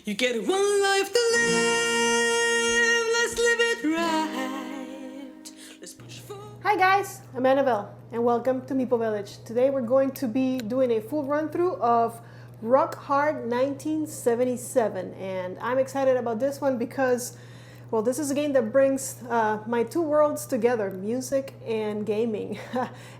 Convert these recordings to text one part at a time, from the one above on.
You get one life to live, let's live it right. Let's push forward. Hi guys, I'm Annabelle and welcome to Meeple Village. Today we're going to be doing a full run through of Rock Hard 1977, and I'm excited about this one because, well, this is a game that brings my two worlds together, music and gaming.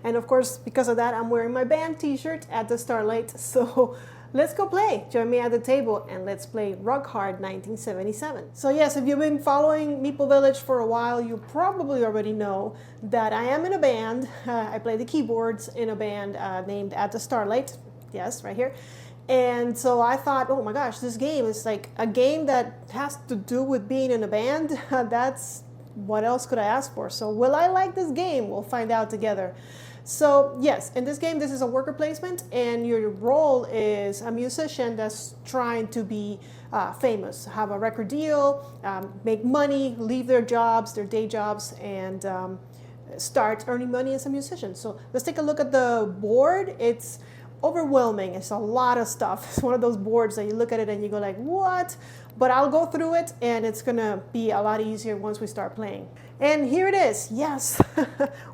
And of course, because of that, I'm wearing my band t-shirt at the Starlight, so let's go play. Join me at the table and let's play Rock Hard 1977. So yes, if you've been following Meeple Village for a while, you probably already know that I am in a band. I play the keyboards in a band named At the Starlight. Yes, right here. And so I thought, oh my gosh, this game is like a game that has to do with being in a band. That's what else could I ask for? So will I like this game? We'll find out together. So yes, in this game, this is a worker placement, and your role is a musician that's trying to be famous, have a record deal, make money, leave their jobs, their day jobs, and start earning money as a musician. So let's take a look at the board. It's overwhelming. It's a lot of stuff. It's one of those boards that you look at it and you go like, what? But I'll go through it and it's gonna be a lot easier once we start playing. And here it is. Yes.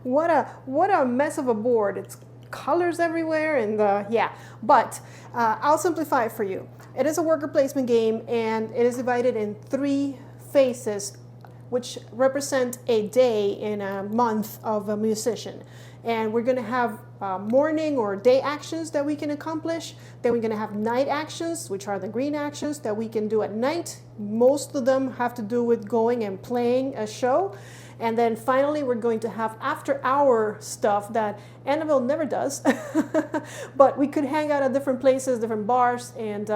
what a mess of a board. It's colors everywhere and yeah. But I'll simplify it for you. It is a worker placement game and it is divided in 3 phases, which represent a day in a month of a musician. And we're gonna have morning or day actions that we can accomplish. Then we're gonna have night actions, which are the green actions that we can do at night. Most of them have to do with going and playing a show. And then finally, we're going to have after-hour stuff that Annabelle never does. But we could hang out at different places, different bars, and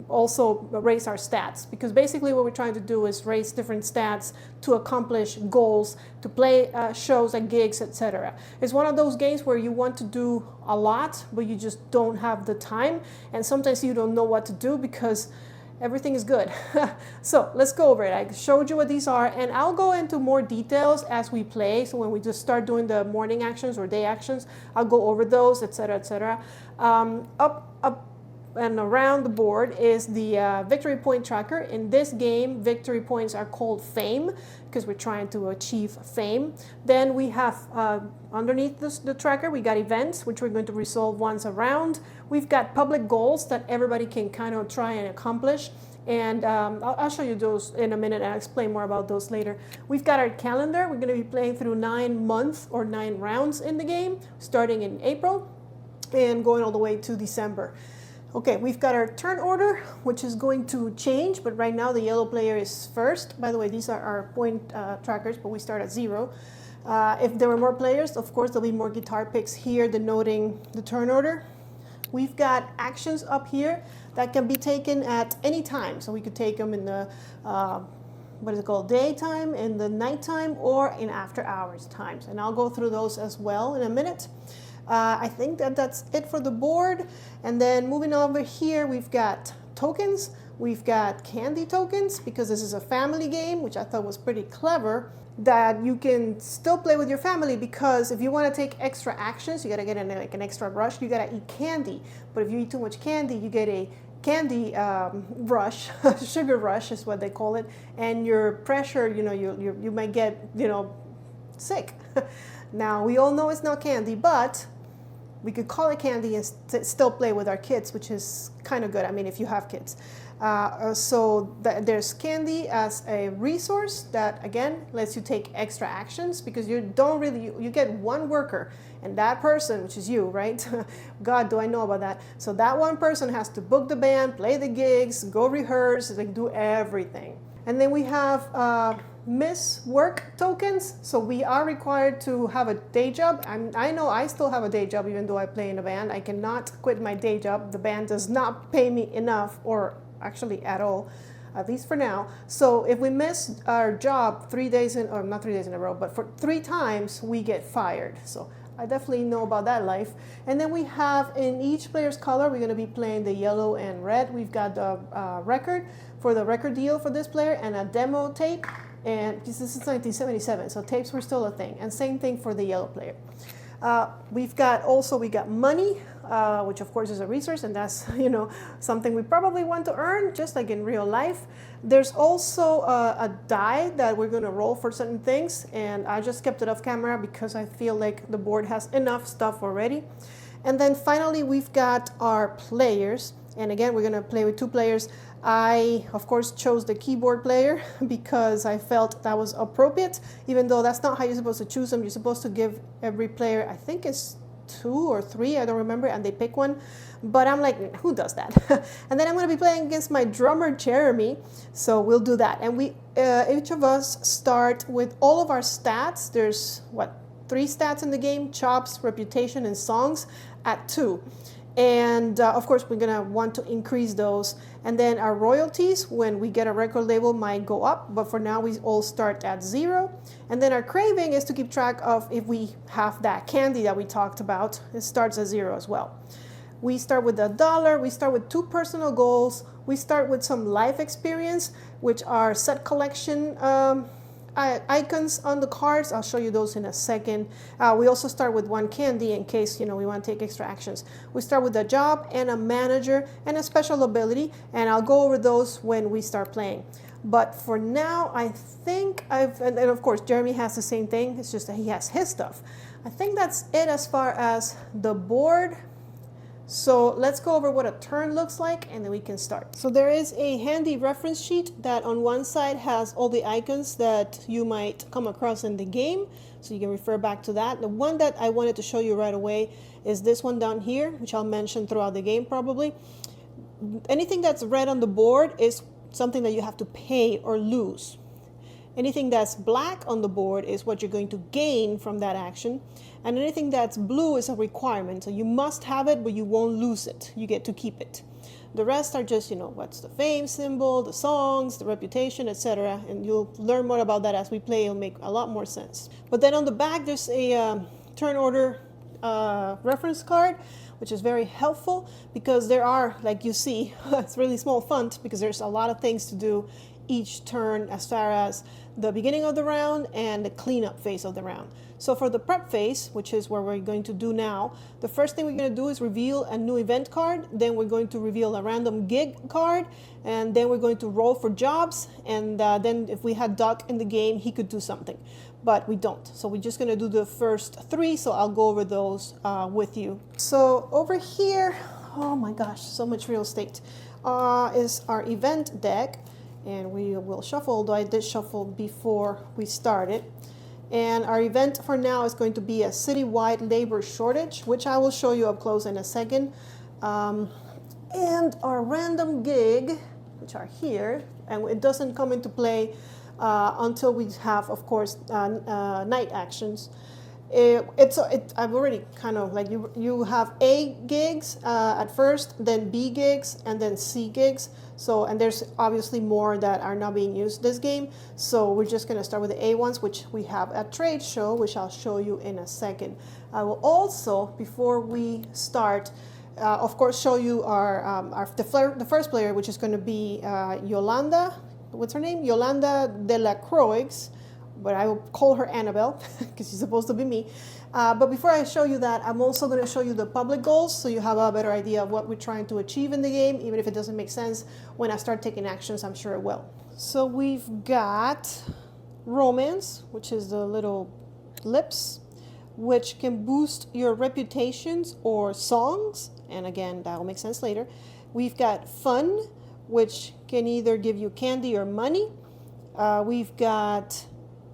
also raise our stats, because basically what we're trying to do is raise different stats to accomplish goals, to play shows and gigs, etc. It's one of those games where you want to do a lot, but you just don't have the time, and sometimes you don't know what to do because everything is good. So let's go over it. I showed you what these are, and I'll go into more details as we play. So when we just start doing the morning actions or day actions, I'll go over those, etc., etc. Up and around the board is the victory point tracker. In this game, victory points are called fame because we're trying to achieve fame. Then we have underneath the tracker, we got events, which we're going to resolve once a round. We've got public goals that everybody can kind of try and accomplish. And I'll show you those in a minute and I'll explain more about those later. We've got our calendar. We're going to be playing through 9 months or 9 rounds in the game, starting in April and going all the way to December. Okay, we've got our turn order, which is going to change, but right now the yellow player is first. By the way, these are our point trackers, but we start at 0. If there were more players, of course, there'll be more guitar picks here denoting the turn order. We've got actions up here that can be taken at any time. So we could take them in the, what is it called, daytime, in the nighttime, or in after hours times. And I'll go through those as well in a minute. I think that's it for the board. And then moving over here, we've got tokens. We've got candy tokens, because this is a family game, which I thought was pretty clever, that you can still play with your family, because if you want to take extra actions, you got to get like an extra rush, you got to eat candy. But if you eat too much candy, you get a candy rush, sugar rush is what they call it, and your pressure, you might get, sick. Now, we all know it's not candy, but we could call it candy and still play with our kids, which is kind of good. I mean, if you have kids. There's candy as a resource that, again, lets you take extra actions, because you get one worker, and that person, which is you, right? God, do I know about that. So that one person has to book the band, play the gigs, go rehearse, like do everything. And then we have miss work tokens. So we are required to have a day job. I know I still have a day job even though I play in a band. I cannot quit my day job. The band does not pay me enough, or actually at all, at least for now. So if we miss our job 3 days or not 3 days in a row, but for 3 times, we get fired. So I definitely know about that life. And then we have, in each player's color, we're going to be playing the yellow and red. We've got the record for the record deal for this player, and a demo tape. And this is 1977, so tapes were still a thing. And same thing for the yellow player. We got money which of course is a resource, and that's, you know, something we probably want to earn, just like in real life. There's also a die that we're going to roll for certain things, and I just kept it off camera because I feel like the board has enough stuff already. And then finally, we've got our players. And again, we're going to play with 2 players. I, of course, chose the keyboard player because I felt that was appropriate, even though that's not how you're supposed to choose them. You're supposed to give every player, I think it's 2 or 3, I don't remember, and they pick one. But I'm like, who does that? And then I'm going to be playing against my drummer, Jeremy. So we'll do that. And we, each of us start with all of our stats. There's, 3 stats in the game: chops, reputation, and songs at 2. And of course, we're going to want to increase those. And then our royalties, when we get a record label, might go up. But for now, we all start at 0. And then our craving is to keep track of if we have that candy that we talked about. It starts at 0 as well. We start with $1. We start with 2 personal goals. We start with some life experience, which are set collection icons on the cards. I'll show you those in a second. We also start with 1 candy in case, you know, we want to take extra actions. We start with a job and a manager and a special ability, and I'll go over those when we start playing. But for now, I think and of course, Jeremy has the same thing. It's just that he has his stuff. I think that's it as far as the board. So let's go over what a turn looks like, and then we can start. So there is a handy reference sheet that on one side has all the icons that you might come across in the game, so you can refer back to that. The one that I wanted to show you right away is this one down here, which I'll mention throughout the game probably. Anything that's red on the board is something that you have to pay or lose. Anything that's black on the board is what you're going to gain from that action. And anything that's blue is a requirement. So you must have it, but you won't lose it. You get to keep it. The rest are just, you know, what's the fame symbol, the songs, the reputation, etc. And you'll learn more about that as we play. It'll make a lot more sense. But then on the back, there's a turn order reference card, which is very helpful because there are, like you see, it's really small font because there's a lot of things to do each turn as far as the beginning of the round and the cleanup phase of the round. So for the prep phase, which is where we're going to do now, the first thing we're going to do is reveal a new event card. Then we're going to reveal a random gig card, and then we're going to roll for jobs. And then if we had Doc in the game, he could do something, but we don't. So we're just going to do the first 3. So I'll go over those with you. So over here, oh my gosh, so much real estate, is our event deck. And we will shuffle, although I did shuffle before we started. And our event for now is going to be a citywide labor shortage, which I will show you up close in a second. And our random gig, which are here, and it doesn't come into play until we have, of course, night actions. I've already kind of like you have A gigs at first, then B gigs, and then C gigs. So, and there's obviously more that are not being used this game. So we're just going to start with the A ones, which we have a trade show, which I'll show you in a second. I will also, before we start, of course, show you the first player, which is going to be Yolanda. What's her name? Yolanda de la Croix. But I will call her Annabelle because she's supposed to be me. But before I show you that, I'm also going to show you the public goals so you have a better idea of what we're trying to achieve in the game, even if it doesn't make sense. When I start taking actions, I'm sure it will. So we've got romance, which is the little lips, which can boost your reputations or songs. And again, that will make sense later. We've got fun, which can either give you candy or money. We've got...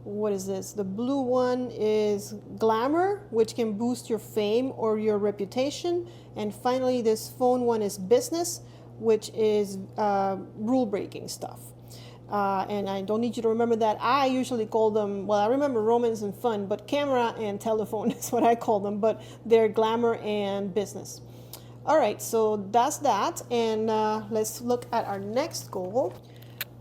what is this? The blue one is glamour, which can boost your fame or your reputation. And finally, this phone one is business, which is rule-breaking stuff. And I don't need you to remember that. I usually call them, well, I remember romance and fun, but camera and telephone is what I call them, but they're glamour and business. All right, so that's that. And let's look at our next goal,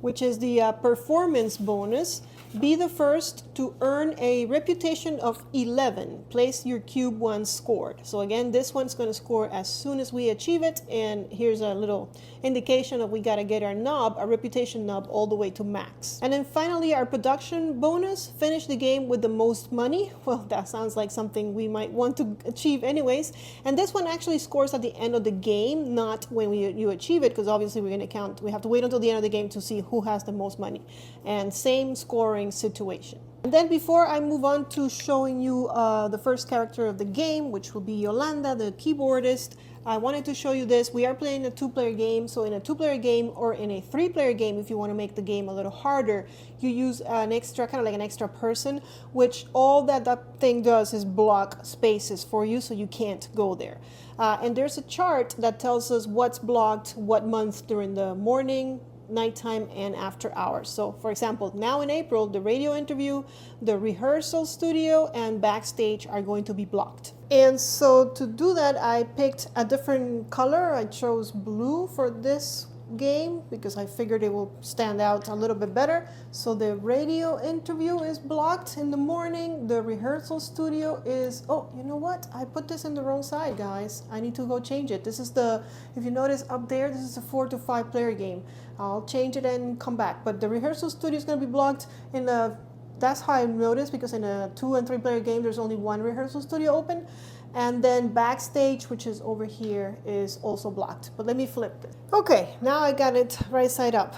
which is the performance bonus. Be the first to earn a reputation of 11. Place your cube once scored. So again, this one's going to score as soon as we achieve it. And here's a little indication of we got to get our knob, our reputation knob, all the way to max. And then finally, our production bonus, finish the game with the most money. Well, that sounds like something we might want to achieve anyways. And this one actually scores at the end of the game, not when you achieve it, because obviously we're going to count. We have to wait until the end of the game to see who has the most money. And same scoring situation. And then before I move on to showing you the first character of the game, which will be Yolanda, the keyboardist, I wanted to show you this. We are playing a two-player game, so in a two-player game or in a three-player game, if you want to make the game a little harder, you use an extra, kind of like an extra person, which all that thing does is block spaces for you, so you can't go there. And there's a chart that tells us what's blocked, what month during the morning, nighttime, and after hours. So for example, now in April, the radio interview, the rehearsal studio, and backstage are going to be blocked. And so to do that, I picked a different color. I chose blue for this game because I figured it will stand out a little bit better. So the radio interview is blocked in the morning. The rehearsal studio is, oh, you know what? I put this in the wrong side, guys. I need to go change it. This is the, if you notice up there, this is a 4 to 5 player game. I'll change it and come back. But the rehearsal studio is going to be blocked in the, that's how I noticed, because in a 2 and 3 player game, there's only one rehearsal studio open. And then backstage, which is over here, is also blocked. But let me flip it. Okay, now I got it right side up.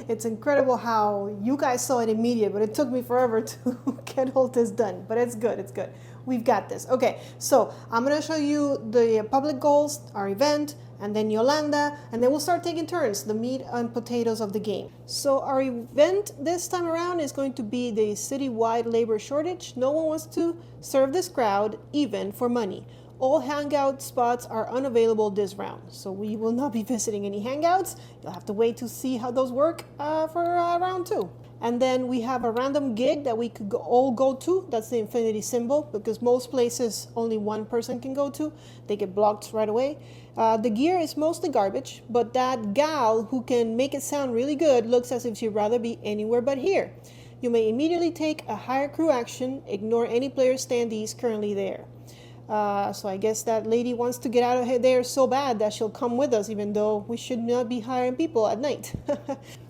It's incredible how you guys saw it immediate, but it took me forever to get all this done. But it's good, it's good. We've got this. Okay, so I'm gonna show you the public goals, our event, and then Yolanda, and then we'll start taking turns, the meat and potatoes of the game. So our event this time around is going to be the citywide labor shortage. No one wants to serve this crowd, even for money. All hangout spots are unavailable this round, so we will not be visiting any hangouts. You'll have to wait to see how those work for round 2. And then we have a random gig that we could all go to. That's the infinity symbol, because most places only one person can go to. They get blocked right away. The gear is mostly garbage, but that gal who can make it sound really good looks as if she'd rather be anywhere but here. You may immediately take a hire crew action, ignore any player standees currently there. So I guess that lady wants to get out of there so bad that she'll come with us, even though we should not be hiring people at night.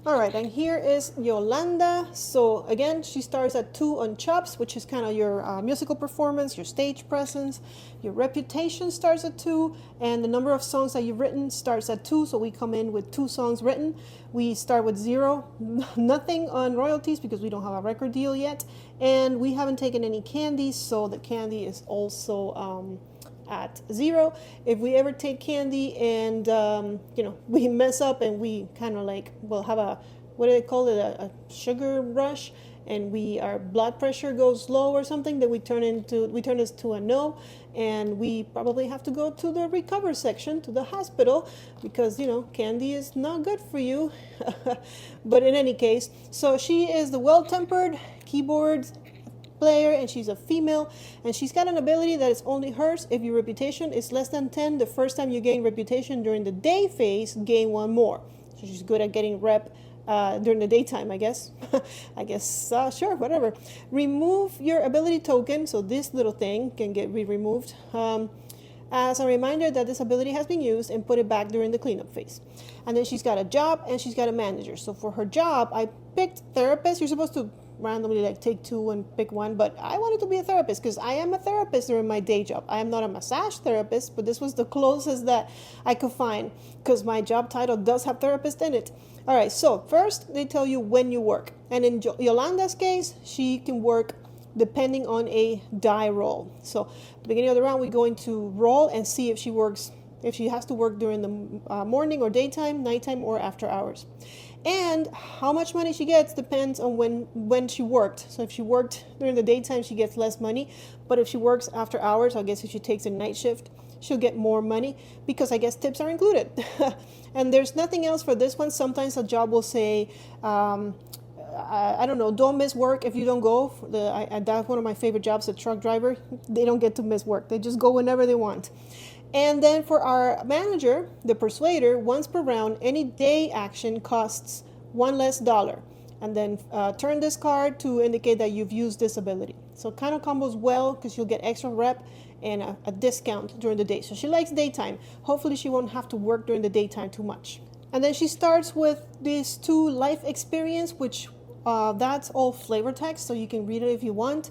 All right, and here is Yolanda. So again, she starts at 2 on chops, which is kind of your musical performance, your stage presence. Your reputation starts at 2, and the number of songs that you've written starts at 2. So we come in with 2 songs written. We start with 0, nothing on royalties because we don't have a record deal yet, and we haven't taken any candy, so the candy is also at 0. If we ever take candy and we mess up and we kind of like, we'll have a, what do they call it, a sugar rush, and our blood pressure goes low or something, then we turn this to a no, and we probably have to go to the recover section, to the hospital, because candy is not good for you. But in any case, so she is the well-tempered keyboard player, and she's a female, and she's got an ability that is only hers. If your reputation is less than 10 the first time you gain reputation during the day phase, gain 1 more. So she's good at getting rep during the daytime, I guess. Sure, whatever. Remove your ability token, so this little thing can get removed as a reminder that this ability has been used, and put it back during the cleanup phase. And then she's got a job and she's got a manager. So for her job, I picked therapist. You're supposed to randomly take 2 and pick 1, but I wanted to be a therapist because I am a therapist during my day job. I am not a massage therapist, but this was the closest that I could find because my job title does have therapist in it. All right, so first they tell you when you work, and in Yolanda's case, she can work depending on a die roll. So at the beginning of the round, we're going to roll and see if she has to work during the morning or daytime, nighttime, or after hours. And how much money she gets depends on when she worked. So if she worked during the daytime, she gets less money. But if she works after hours, I guess if she takes a night shift, she'll get more money because I guess tips are included. And there's nothing else for this one. Sometimes a job will say, I don't know, don't miss work if you don't go. That's one of my favorite jobs, a truck driver. They don't get to miss work. They just go whenever they want. And then for our manager, the persuader, once per round, any day action costs $1 less. and then turn this card to indicate that you've used this ability. So it kind of combos well because you'll get extra rep and a discount during the day. So she likes daytime. Hopefully she won't have to work during the daytime too much. And then she starts with these 2 life experience, which that's all flavor text, so you can read it if you want.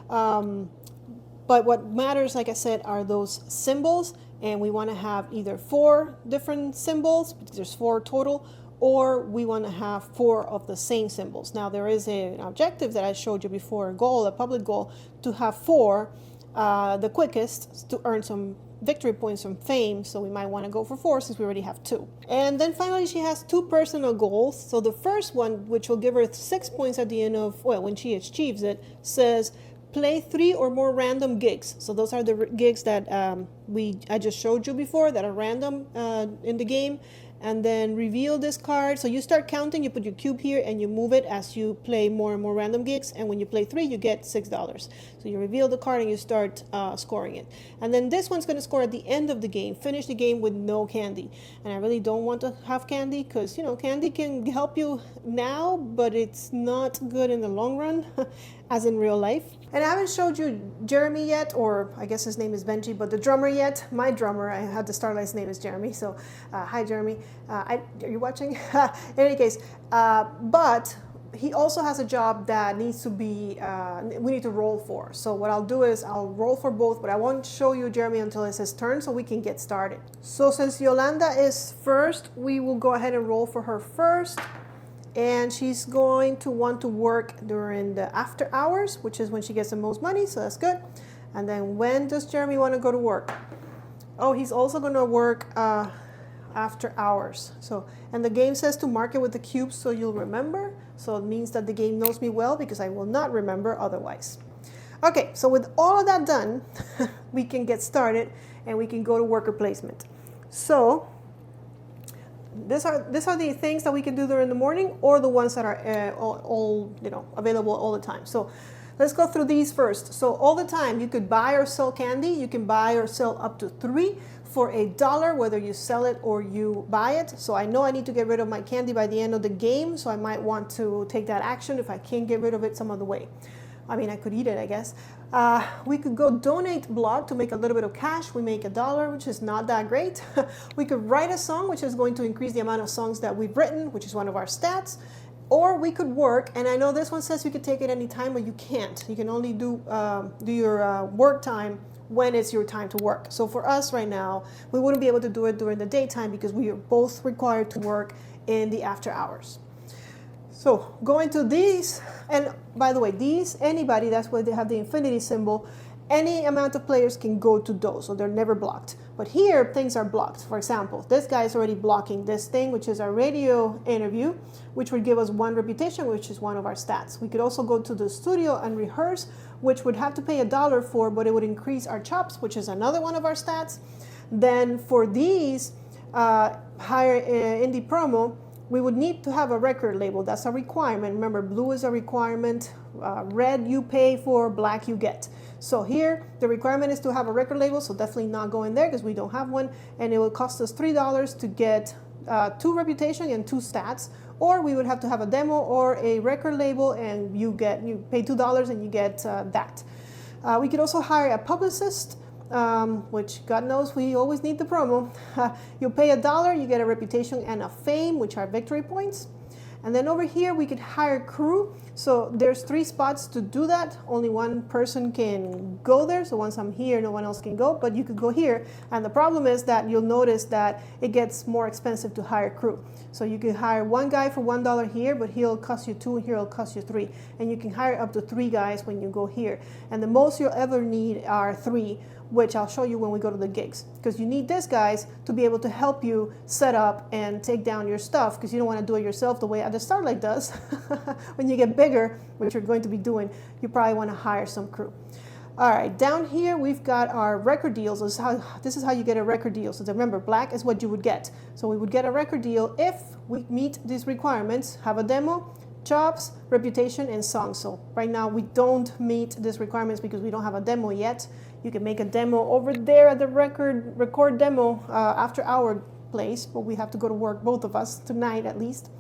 But what matters, like I said, are those symbols, and we want to have either 4 different symbols, because there's 4 total, or we want to have 4 of the same symbols. Now there is an objective that I showed you before, a goal, a public goal, to have 4, the quickest, to earn some victory points from fame, so we might want to go for 4 since we already have 2. And then finally she has 2 personal goals. So the first one, which will give her 6 points at the end of, well, when she achieves it, says play 3 or more random gigs. So those are the gigs that I just showed you before that are random in the game. And then reveal this card. So you start counting, you put your cube here and you move it as you play more and more random gigs. And when you play 3, you get $6. So you reveal the card and you start scoring it. And then this one's going to score at the end of the game. Finish the game with no candy. And I really don't want to have candy because, you know, candy can help you now, but it's not good in the long run, as in real life. And I haven't showed you Jeremy yet, or I guess his name is Benji, but the drummer yet. My drummer, I had the Starlight's name is Jeremy, so hi Jeremy. Are you watching? In any case, but he also has a job that needs to be, we need to roll for. So what I'll do is I'll roll for both, but I won't show you Jeremy until it's his turn so we can get started. So since Yolanda is first, we will go ahead and roll for her first. And she's going to want to work during the after hours, which is when she gets the most money, so that's good. And then when does Jeremy want to go to work? Oh, he's also going to work after hours. So, and the game says to mark it with the cube so you'll remember. So it means that the game knows me well because I will not remember otherwise. Okay, so with all of that done, we can get started and we can go to worker placement. So these are the things that we can do during the morning, or the ones that are all available all the time. So let's go through these first. So all the time you could buy or sell candy. You can buy or sell up to 3 for $1, whether you sell it or you buy it. So I know I need to get rid of my candy by the end of the game, so I might want to take that action if I can't get rid of it some other way. I mean, I could eat it, I guess. We could go donate blog to make a little bit of cash. We make $1, which is not that great. We could write a song, which is going to increase the amount of songs that we've written, which is one of our stats. Or we could work, and I know this one says you could take it any time, but you can't. You can only do your work time when it's your time to work. So for us right now, we wouldn't be able to do it during the daytime because we are both required to work in the after hours. So going to these, and by the way, these, anybody, that's where they have the infinity symbol, any amount of players can go to those, so they're never blocked. But here, things are blocked. For example, this guy is already blocking this thing, which is our radio interview, which would give us 1 reputation, which is one of our stats. We could also go to the studio and rehearse, which would have to pay $1 for, but it would increase our chops, which is another one of our stats. Then for these, higher indie promo, we would need to have a record label. That's a requirement. Remember, blue is a requirement. Red you pay for, black you get. So here, the requirement is to have a record label, so definitely not go in there because we don't have one. And it will cost us $3 to get 2 reputation and 2 stats. Or we would have to have a demo or a record label, and you pay $2 and you get that. We could also hire a publicist, which God knows we always need the promo. You pay $1, you get a reputation and a fame, which are victory points. And then over here we could hire crew. So there's 3 spots to do that. Only one person can go there. So once I'm here, no one else can go, but you could go here. And the problem is that you'll notice that it gets more expensive to hire crew. So you can hire one guy for $1 here, but he'll cost you 2 and here it'll cost you 3. And you can hire up to 3 guys when you go here. And the most you'll ever need are 3, which I'll show you when we go to the gigs. Because you need these guys to be able to help you set up and take down your stuff, because you don't want to do it yourself the way the Starlight does. When you get bigger, which you're going to be doing, you probably want to hire some crew. All right, down here we've got our record deals. This is how you get a record deal. So remember, black is what you would get. So we would get a record deal if we meet these requirements, have a demo, chops, reputation, and songs. So right now we don't meet these requirements because we don't have a demo yet. You can make a demo over there at the record demo after our place, but we have to go to work, both of us, tonight at least.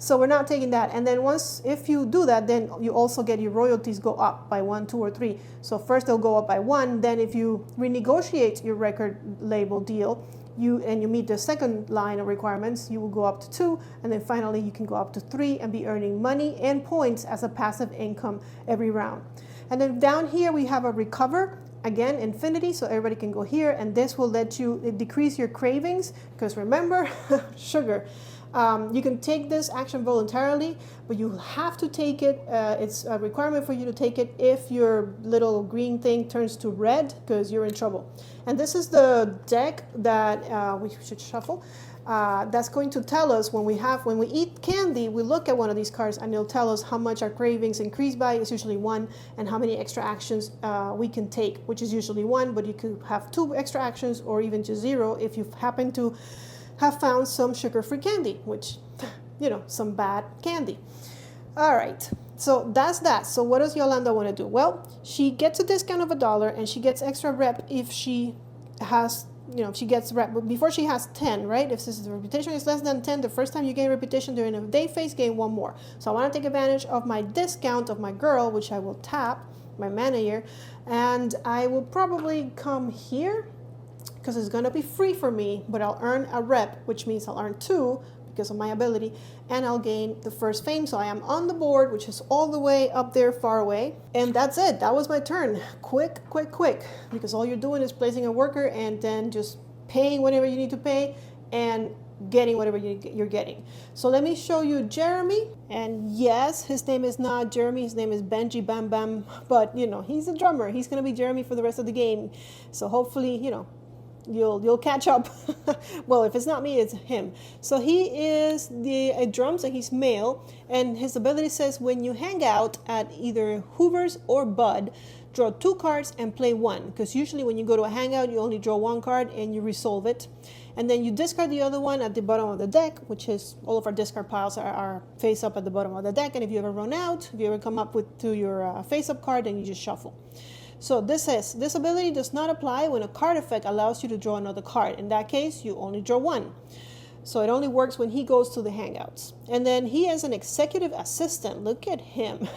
So we're not taking that. And then if you do that, then you also get your royalties go up by 1, 2, or 3. So first they'll go up by 1. Then if you renegotiate your record label deal, you meet the second line of requirements, you will go up to 2, and then finally you can go up to 3 and be earning money and points as a passive income every round. And then down here we have a recover, again infinity, so everybody can go here, and this will let you decrease your cravings, because remember, sugar. You can take this action voluntarily, but you have to take it. It's a requirement for you to take it if your little green thing turns to red, because you're in trouble. And this is the deck that we should shuffle. That's going to tell us when we eat candy, we look at one of these cards and it'll tell us how much our cravings increase by. It's usually 1, and how many extra actions we can take, which is usually 1, but you could have 2 extra actions or even just 0 if you happen to have found some sugar-free candy, which, some bad candy. All right, so that's that. So what does Yolanda want to do? Well, she gets a discount of $1, and she gets extra rep if she has, if she gets rep, but before she has 10, right? If the reputation is less than 10, the first time you gain reputation during a day phase, gain 1 more. So I want to take advantage of my discount of my girl, which I will tap, my manager, and I will probably come here, because it's going to be free for me, but I'll earn a rep, which means I'll earn 2 because of my ability, and I'll gain the first fame. So I am on the board, which is all the way up there far away. And that's it. That was my turn. Quick, because all you're doing is placing a worker and then just paying whatever you need to pay and getting whatever you're getting. So let me show you Jeremy. And yes, his name is not Jeremy, his name is Benji Bam Bam, but he's a drummer. He's going to be Jeremy for the rest of the game. So hopefully, you'll catch up. Well, if it's not me, it's him. So he is the drums, and he's male, and his ability says when you hang out at either Hoover's or Bud, draw 2 cards and play 1, because usually when you go to a hangout you only draw 1 card and you resolve it, and then you discard the other one at the bottom of the deck, which is all of our discard piles are face up at the bottom of the deck. And if you ever run out, if you ever come up to your face up card, then you just shuffle. So this says, this ability does not apply when a card effect allows you to draw another card. In that case, you only draw 1. So it only works when he goes to the hangouts. And then he is an executive assistant. Look at him.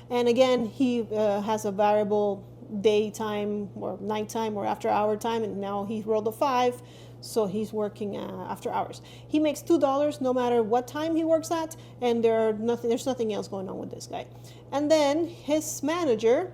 And again, he has a variable daytime or nighttime or after hour time. And now he rolled a 5. So he's working after hours. He makes $2 no matter what time he works at. And there's nothing else going on with this guy. And then his manager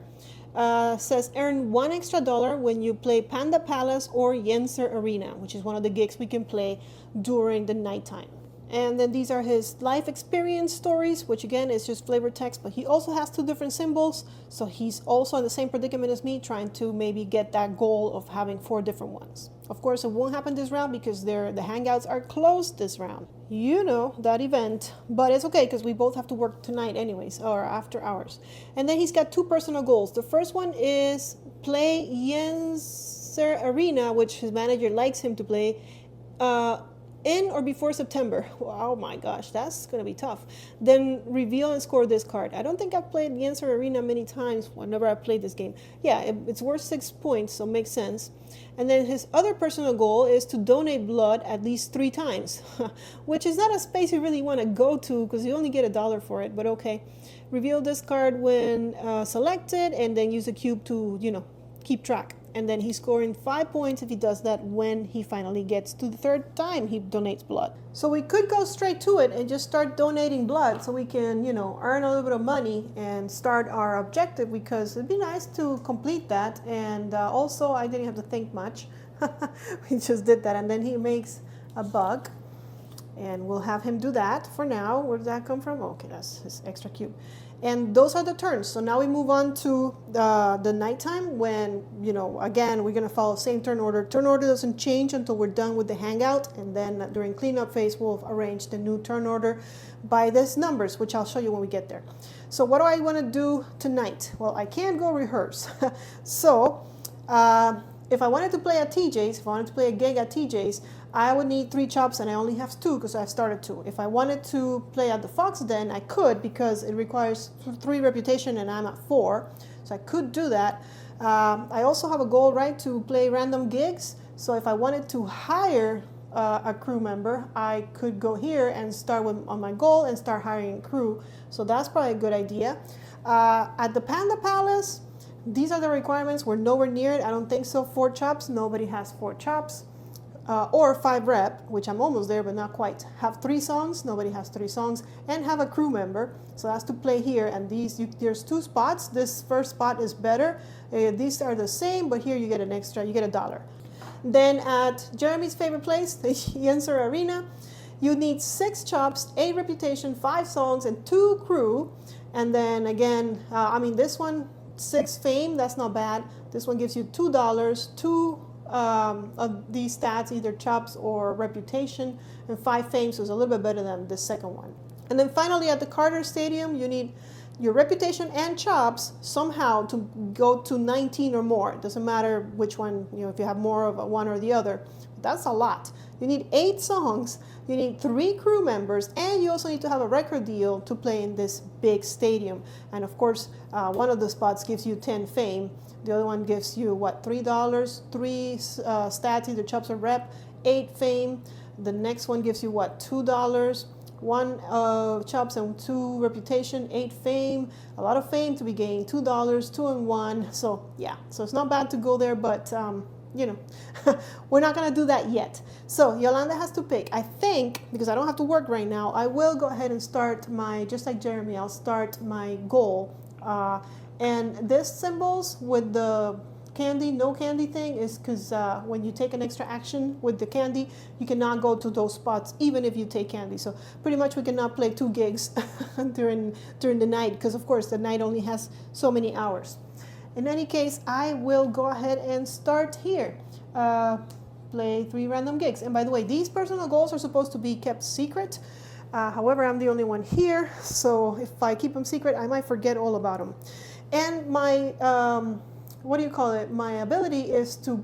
says earn $1 extra when you play Panda Palace or Yenser Arena, which is one of the gigs we can play during the nighttime. And then these are his life experience stories, which again is just flavor text, but he also has 2 different symbols. So he's also in the same predicament as me, trying to maybe get that goal of having 4 different ones. Of course, it won't happen this round because the hangouts are closed this round. That event. But it's okay because we both have to work tonight anyways, or after hours. And then he's got 2 personal goals. The first one is play Yenser Arena, which his manager likes him to play, in or before September. Oh my gosh, that's going to be tough. Then reveal and score this card. I don't think I've played Yenser Arena many times whenever I've played this game. Yeah, it's worth 6 points, so makes sense. And then his other personal goal is to donate blood at least 3 times, which is not a space you really want to go to because you only get $1 for it, but okay. Reveal this card when selected, and then use a cube to, keep track. And then he's scoring 5 points if he does that when he finally gets to the 3rd time he donates blood. So we could go straight to it and just start donating blood so we can, earn a little bit of money and start our objective, because it'd be nice to complete that. And also, I didn't have to think much. We just did that. And then he makes a bug. And we'll have him do that for now. Where did that come from? Okay, that's his extra cube. And those are the turns. So now we move on to the nighttime when, again, we're going to follow the same turn order. Turn order doesn't change until we're done with the hangout. And then during cleanup phase, we'll arrange the new turn order by these numbers, which I'll show you when we get there. So what do I want to do tonight? Well, I can't go rehearse. So if I wanted to play at TJ's, if I wanted to play a gig at TJ's, I would need 3 chops, and I only have 2 because I've started 2. If I wanted to play at the Fox Den, I could, because it requires 3 reputation and I'm at 4. So I could do that. I also have a goal, right, to play random gigs. So if I wanted to hire a crew member, I could go here and start on my goal and start hiring crew. So that's probably a good idea. At the Panda Palace, these are the requirements. We're nowhere near it. I don't think so. 4 chops. Nobody has 4 chops. Or 5 rep, which I'm almost there, but not quite. Have 3 songs. Nobody has 3 songs. And have a crew member. So that's to play here. And there's 2 spots. This first spot is better. These are the same, but here you get an extra. You get $1. Then at Jeremy's favorite place, the Yenser Arena, you need 6 chops, 8 reputation, 5 songs, and 2 crew. And then again, this one, 6 fame, that's not bad. This one gives you $2, 2 of these stats, either chops or reputation, and 5 fame, so it's a little bit better than the second one. And then finally at the Carter Stadium, you need your reputation and chops somehow to go to 19 or more. It doesn't matter which one, if you have more of one or the other. That's a lot. You need 8 songs, you need 3 crew members, and you also need to have a record deal to play in this big stadium. And of course, one of the spots gives you 10 fame. The other one gives you, what, $3? 3 stats, either chops or rep, 8 fame. The next one gives you, what, $2? 1 chops and 2 reputation, 8 fame. A lot of fame to be gained, $2, 2 and 1. So yeah, so it's not bad to go there, but we're not gonna do that yet. So Yolanda has to pick. I think, because I don't have to work right now, I will go ahead and start just like Jeremy, I'll start my goal. And this symbols with the candy, no candy thing is because when you take an extra action with the candy, you cannot go to those spots even if you take candy. So pretty much we cannot play 2 gigs during the night, because of course the night only has so many hours. In any case, I will go ahead and start here. Play 3 random gigs. And by the way, these personal goals are supposed to be kept secret. However, I'm the only one here, so if I keep them secret, I might forget all about them. And my my ability is to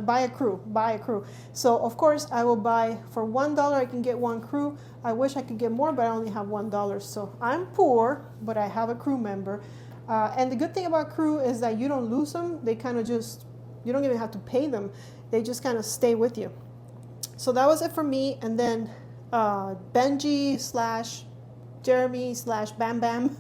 buy a crew. So of course I will buy for $1. I can get 1 crew. I wish I could get more, but I only have $1. So I'm poor, but I have a crew member. And the good thing about crew is that you don't lose them. They kind of you don't even have to pay them. They just kind of stay with you. So that was it for me. And then Benji / Jeremy / Bam Bam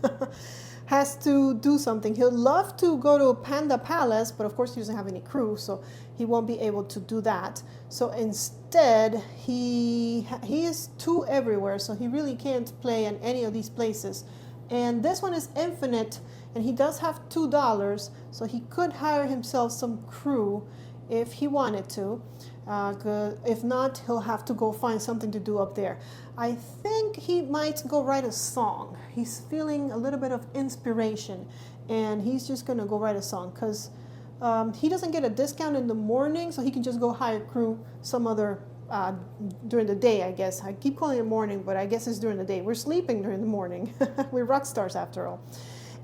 has to do something. He'll love to go to Panda Palace, but of course he doesn't have any crew, so he won't be able to do that. So instead, he is too everywhere, so he really can't play in any of these places. And this one is infinite, and he does have $2, so he could hire himself some crew if he wanted to. If not, he'll have to go find something to do up there. I think he might go write a song. He's feeling a little bit of inspiration, and he's just gonna go write a song because he doesn't get a discount in the morning, so he can just go hire crew some other during the day, I guess. I keep calling it morning, but I guess it's during the day. We're sleeping during the morning. We're rock stars after all.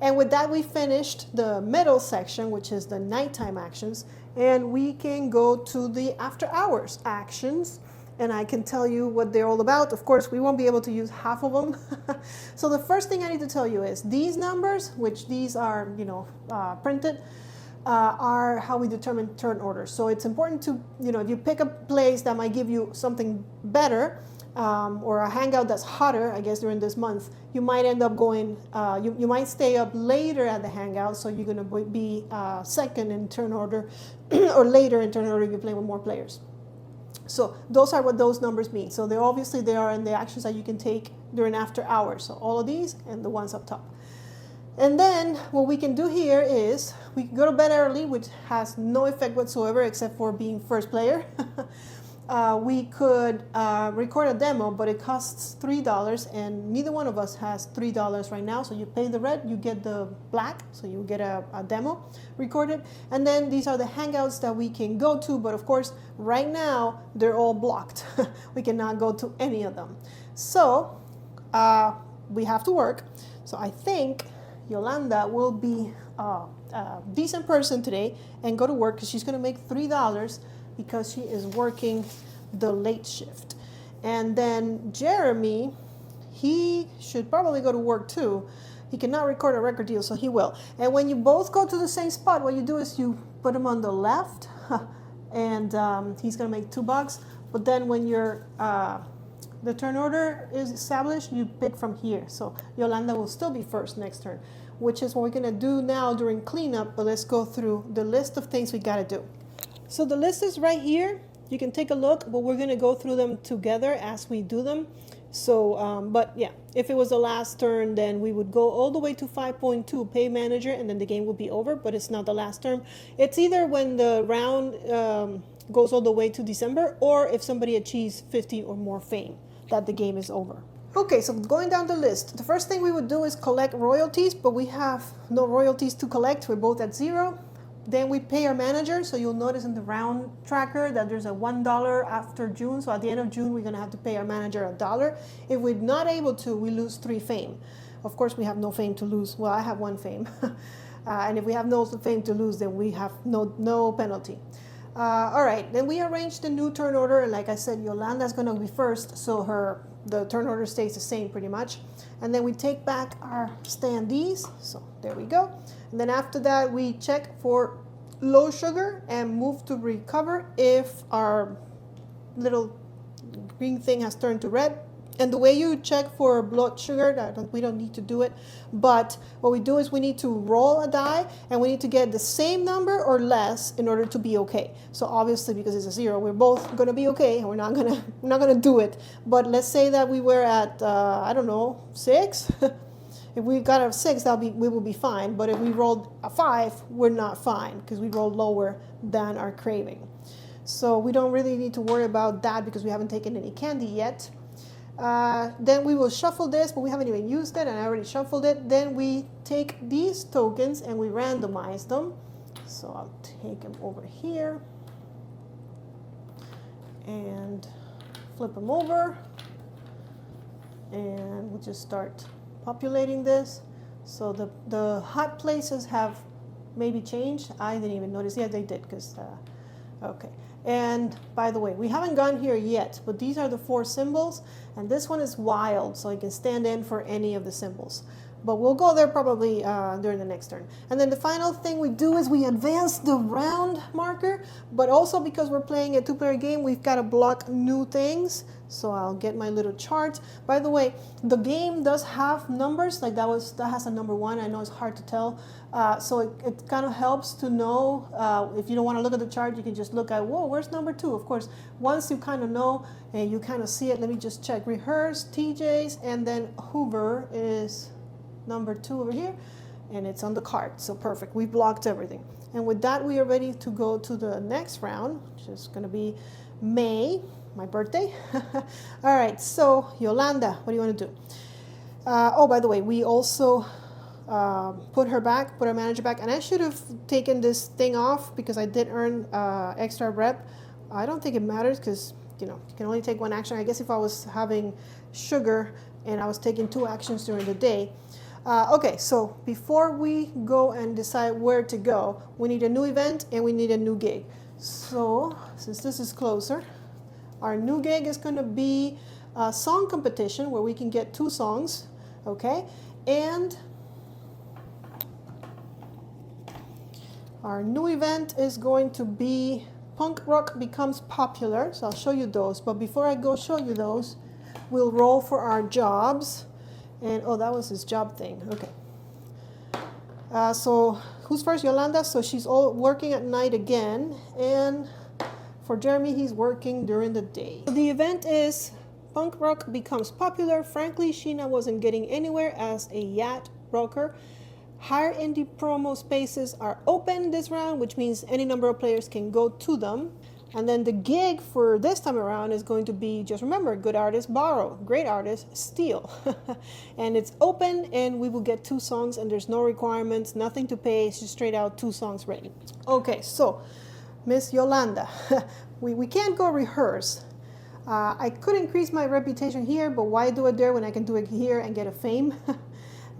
And with that, we finished the middle section, which is the nighttime actions, and we can go to the after hours actions, and I can tell you what they're all about. Of course, we won't be able to use half of them. So the first thing I need to tell you is these numbers, which these are, printed, are how we determine turn orders. So it's important to, if you pick a place that might give you something better, or a hangout that's hotter, I guess, during this month, you might end up going, you might stay up later at the hangout, so you're going to be second in turn order, or later in turn order if you're playing with more players. So those are what those numbers mean. So they are in the actions that you can take during after hours. So all of these and the ones up top. And then what we can do here is we can go to bed early, which has no effect whatsoever except for being first player. We could record a demo, but it costs $3, and neither one of us has $3 right now. So you pay the red, you get the black, so you get a demo recorded. And then these are the hangouts that we can go to, but of course, right now, they're all blocked. We cannot go to any of them. So we have to work. So I think Yolanda will be a decent person today and go to work because she's going to make $3 because she is working the late shift. And then Jeremy, he should probably go to work too. He cannot record a record deal, so he will. And when you both go to the same spot, what you do is you put him on the left, and he's gonna make $2. but then when the turn order is established, you pick from here. So Yolanda will still be first next turn, which is what we're gonna do now during cleanup, but let's go through the list of things we gotta do. So the list is right here. You can take a look, but we're gonna go through them together as we do them. So, but yeah, if it was the last turn, then we would go all the way to 5.2, pay manager, and then the game would be over, but it's not the last turn. It's either when the round goes all the way to December, or if somebody achieves 50 or more fame, that the game is over. Okay, so going down the list, the first thing we would do is collect royalties, but we have no royalties to collect. We're both at 0. Then we pay our manager, so you'll notice in the round tracker that there's a $1 after June. So at the end of June, we're gonna have to pay our manager $1. If we're not able to, we lose 3 fame. Of course, we have no fame to lose. Well, I have 1 fame. And if we have no fame to lose, then we have no penalty. All right, then we arrange the new turn order. And like I said, Yolanda's gonna be first, so the turn order stays the same pretty much. And then we take back our standees. So there we go. And then after that, we check for low sugar and move to recover if our little green thing has turned to red. And the way you check for blood sugar, we don't need to do it, but what we do is we need to roll a die and we need to get the same number or less in order to be okay. So obviously, because it's a 0, we're both gonna be okay, and we're not gonna do it. But let's say that we were at I don't know, 6. If we got a 6, we will be fine. But if we rolled a 5, we're not fine because we rolled lower than our craving. So we don't really need to worry about that because we haven't taken any candy yet. Then we will shuffle this, but we haven't even used it, and I already shuffled it. Then we take these tokens and we randomize them. So I'll take them over here and flip them over, and we'll just start populating this. So the hot places have maybe changed. I didn't even notice. Yeah, they did, because okay. And by the way, we haven't gone here yet, but these are the 4 symbols, and this one is wild, so it can stand in for any of the symbols. But we'll go there probably during the next turn. And then the final thing we do is we advance the round marker, but also because we're playing a 2-player game, we've got to block new things. So I'll get my little chart. By the way, the game does have numbers, like that has a number 1. I know it's hard to tell. So it kind of helps to know, if you don't want to look at the chart, you can just look at, whoa, where's number 2? Of course, once you kind of know and you kind of see it, let me just check. Rehearse, TJ's, and then Hoover is number 2 over here, and it's on the card. So perfect, we blocked everything. And with that, we are ready to go to the next round, which is going to be May, my birthday. All right, so Yolanda, what do you want to do? Oh, by the way, we also put our manager back, and I should have taken this thing off because I did earn extra rep. I don't think it matters because you can only take 1 action. I guess if I was having sugar and I was taking 2 actions during the day. Okay, so before we go and decide where to go, we need a new event and we need a new gig. So since this is closer, our new gig is going to be a song competition where we can get 2 songs, okay? And our new event is going to be Punk Rock Becomes Popular. So I'll show you those. But before I go show you those, we'll roll for our jobs. And oh, that was his job thing. Okay. So who's first? Yolanda. So she's all working at night again. And for Jeremy, he's working during the day. The event is Punk Rock Becomes Popular. Frankly, Sheena wasn't getting anywhere as a yacht broker. Higher indie promo spaces are open this round, which means any number of players can go to them. And then the gig for this time around is going to be, just remember, good artists borrow, great artists steal. And it's open, and we will get 2 songs, and there's no requirements, nothing to pay, it's just straight out 2 songs ready. Okay, so Miss Yolanda, we can't go rehearse. I could increase my reputation here, but why do it there when I can do it here and get a fame?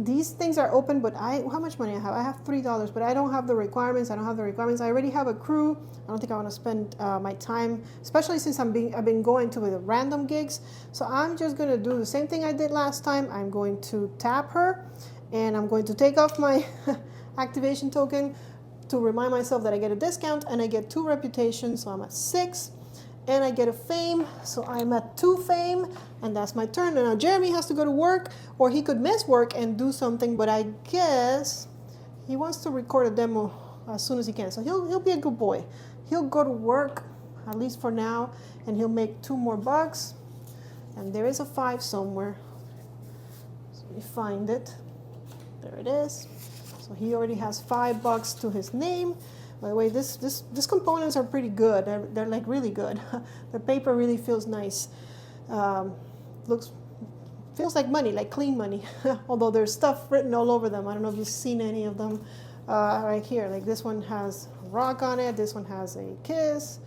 These things are open, but how much money I have? I have $3, but I don't have the requirements. I already have a crew. I don't think I want to spend my time, especially since I've been going to the random gigs. So I'm just going to do the same thing I did last time. I'm going to tap her, and I'm going to take off my activation token to remind myself that I get a discount, and I get 2 reputations, so I'm at 6. and I get a fame, so I'm at 2 fame, and that's my turn. And now Jeremy has to go to work, or he could miss work and do something, but I guess he wants to record a demo as soon as he can. So he'll be a good boy. He'll go to work, at least for now, and he'll make 2 more bucks. And there is a 5 somewhere. So let me find it. There it is. So he already has $5 to his name. By the way, these components are pretty good. They're like really good. The paper really feels nice. Feels like money, like clean money. Although there's stuff written all over them. I don't know if you've seen any of them. Right here, like this one has rock on it. This one has a kiss,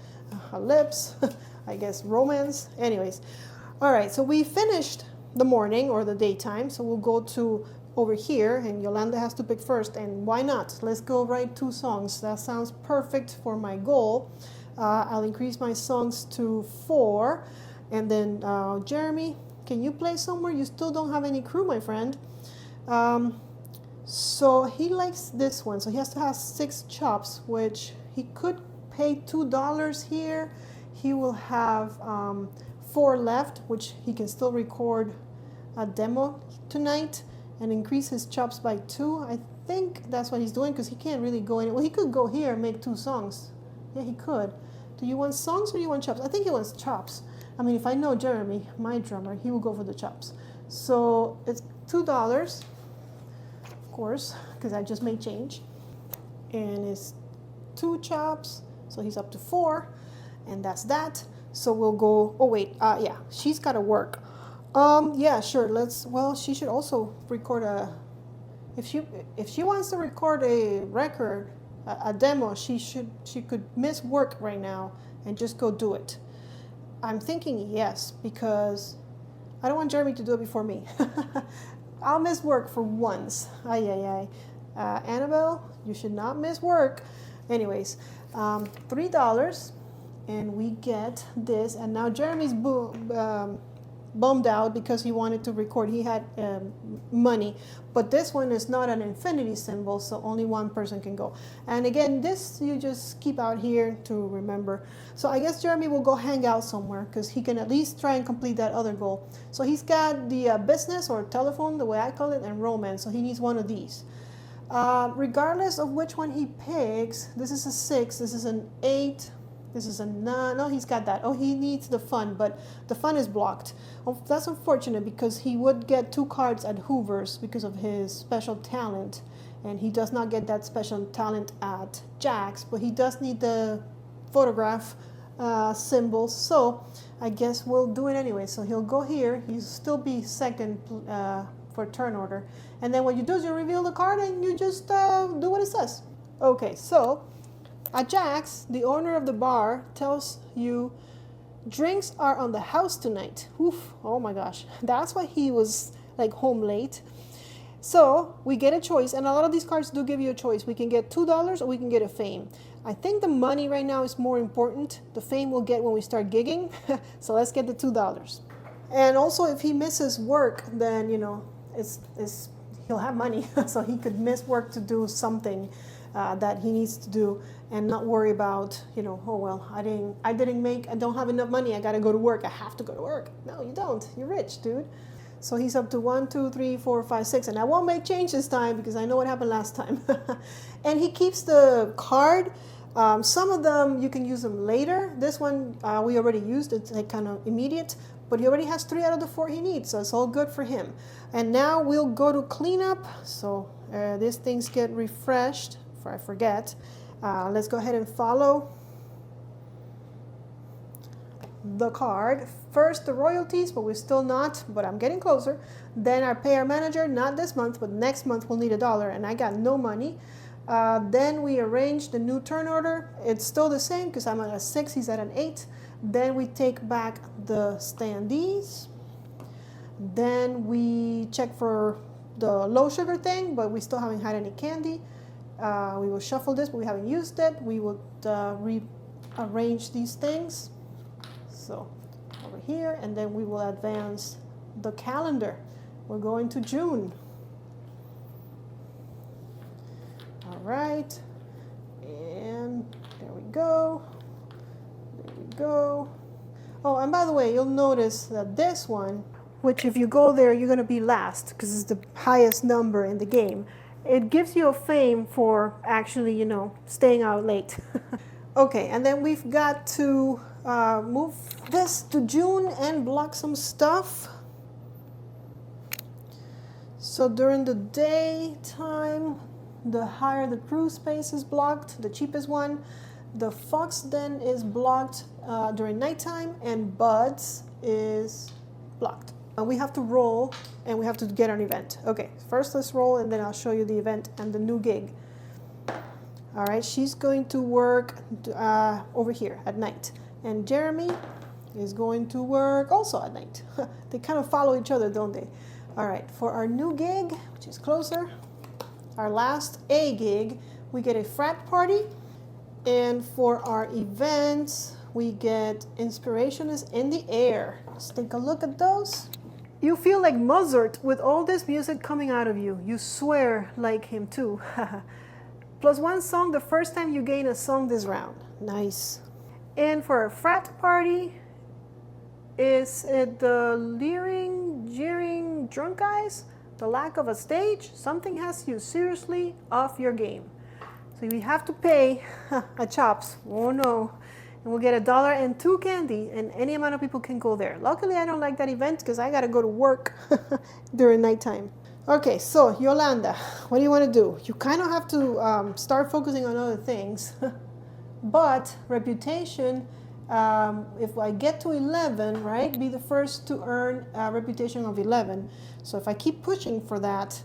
a lips. I guess romance. Anyways, all right. So we finished the morning or the daytime. So we'll go to over here, and Yolanda has to pick first, and why not? Let's go write 2 songs. That sounds perfect for my goal. I'll increase my songs to 4, and then Jeremy, can you play somewhere? You still don't have any crew, my friend. So he likes this one, so he has to have 6 chops, which he could pay $2 here. He will have 4 left, which he can still record a demo tonight and increase his chops by 2. I think that's what he's doing, because he can't really go anywhere. Well, he could go here and make 2 songs. Yeah, he could. Do you want songs or do you want chops? I think he wants chops. I mean, if I know Jeremy, my drummer, he will go for the chops. So it's $2, of course, because I just made change. And it's 2 chops, so he's up to 4, and that's that. So we'll go, oh wait, yeah, she's got to work. Yeah, sure. Well, she should also record if she wants to record a record, a demo, she could miss work right now and just go do it. I'm thinking yes, because I don't want Jeremy to do it before me. I'll miss work for once. Annabelle, you should not miss work. Anyways, $3, and we get this, and now Jeremy's bummed out because he wanted to record. He had money, but this one is not an infinity symbol, so only one person can go. And again, this you just keep out here to remember. So I guess Jeremy will go hang out somewhere, because he can at least try and complete that other goal. So he's got the business or telephone, the way I call it, and romance, so he needs one of these. Regardless of which one he picks, this is a 6, this is an 8, this is a 9. No, he's got that. Oh, he needs the fun, but the fun is blocked. Oh, that's unfortunate, because he would get 2 cards at Hoover's because of his special talent, and he does not get that special talent at Jack's, but he does need the photograph symbols. So I guess we'll do it anyway. So he'll go here. He'll still be second for turn order, and then what you do is you reveal the card and you just do what it says. Okay, so at Jack's, the owner of the bar tells you drinks are on the house tonight. Oof, oh my gosh. That's why he was like home late. So we get a choice, and a lot of these cards do give you a choice. We can get $2 or we can get a fame. I think the money right now is more important. The fame we'll get when we start gigging. So let's get the $2. And also, if he misses work, then, you know, he'll have money. So he could miss work to do something that he needs to do, and not worry about, you know, oh well, I don't have enough money, I gotta go to work, I have to go to work. No, you don't. You're rich, dude. So he's up to 1, 2, 3, 4, 5, 6, and I won't make change this time because I know what happened last time. And he keeps the card. Some of them you can use them later. This one we already used. It's like kind of immediate, but he already has 3 out of the 4 he needs, so it's all good for him. And now we'll go to cleanup. So these things get refreshed before I forget. Let's go ahead and follow the card. First the royalties, but we're still not, but I'm getting closer. Then I pay our manager, not this month, but next month we'll need $1, and I got no money. Then we arrange the new turn order. It's still the same because I'm at a 6, he's at an 8. Then we take back the standees. Then we check for the low sugar thing, but we still haven't had any candy. We will shuffle this, but we haven't used it. We will rearrange these things. So over here, and then we will advance the calendar. We're going to June. All right, and there we go. There we go. Oh, and by the way, you'll notice that this one, which if you go there, you're going to be last because it's the highest number in the game. It gives you a fame for actually, staying out late. Okay, and then we've got to move this to June and block some stuff. So during the daytime, the higher the crew space is blocked, the cheapest one. The Fox Den is blocked during nighttime, and Bud's is blocked. We have to roll, and we have to get an event. Okay, first let's roll, and then I'll show you the event and the new gig. All right, she's going to work over here at night, and Jeremy is going to work also at night. They kind of follow each other, don't they? All right, for our new gig, which is closer, our last A gig, we get a frat party. And for our events, we get Inspiration is in the Air. Let's take a look at those. You feel like Mozart with all this music coming out of you. You swear like him too. +1 song the first time you gain a song this round. Nice. And for a frat party, is it the leering, jeering, drunk guys? The lack of a stage? Something has you seriously off your game. So we have to pay a chops. Oh no. And we'll get $1 and 2 candy, and any amount of people can go there. Luckily, I don't like that event because I got to go to work during nighttime. Okay, so Yolanda, what do you want to do? You kind of have to start focusing on other things. But reputation, if I get to 11, right, be the first to earn a reputation of 11. So if I keep pushing for that,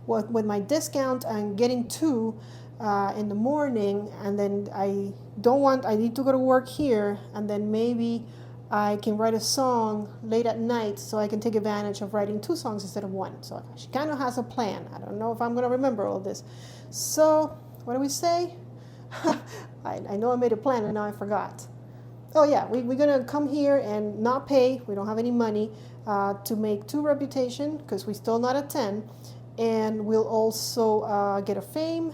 with my discount and getting 2, in the morning, and then I need to go to work here, and then maybe I can write a song late at night so I can take advantage of writing 2 songs instead of 1. So she kind of has a plan. I don't know if I'm going to remember all this. So what do we say? I know I made a plan and now I forgot. Oh yeah, we're going to come here and not pay. We don't have any money to make 2 reputation because we're still not at 10. And we'll also get a fame.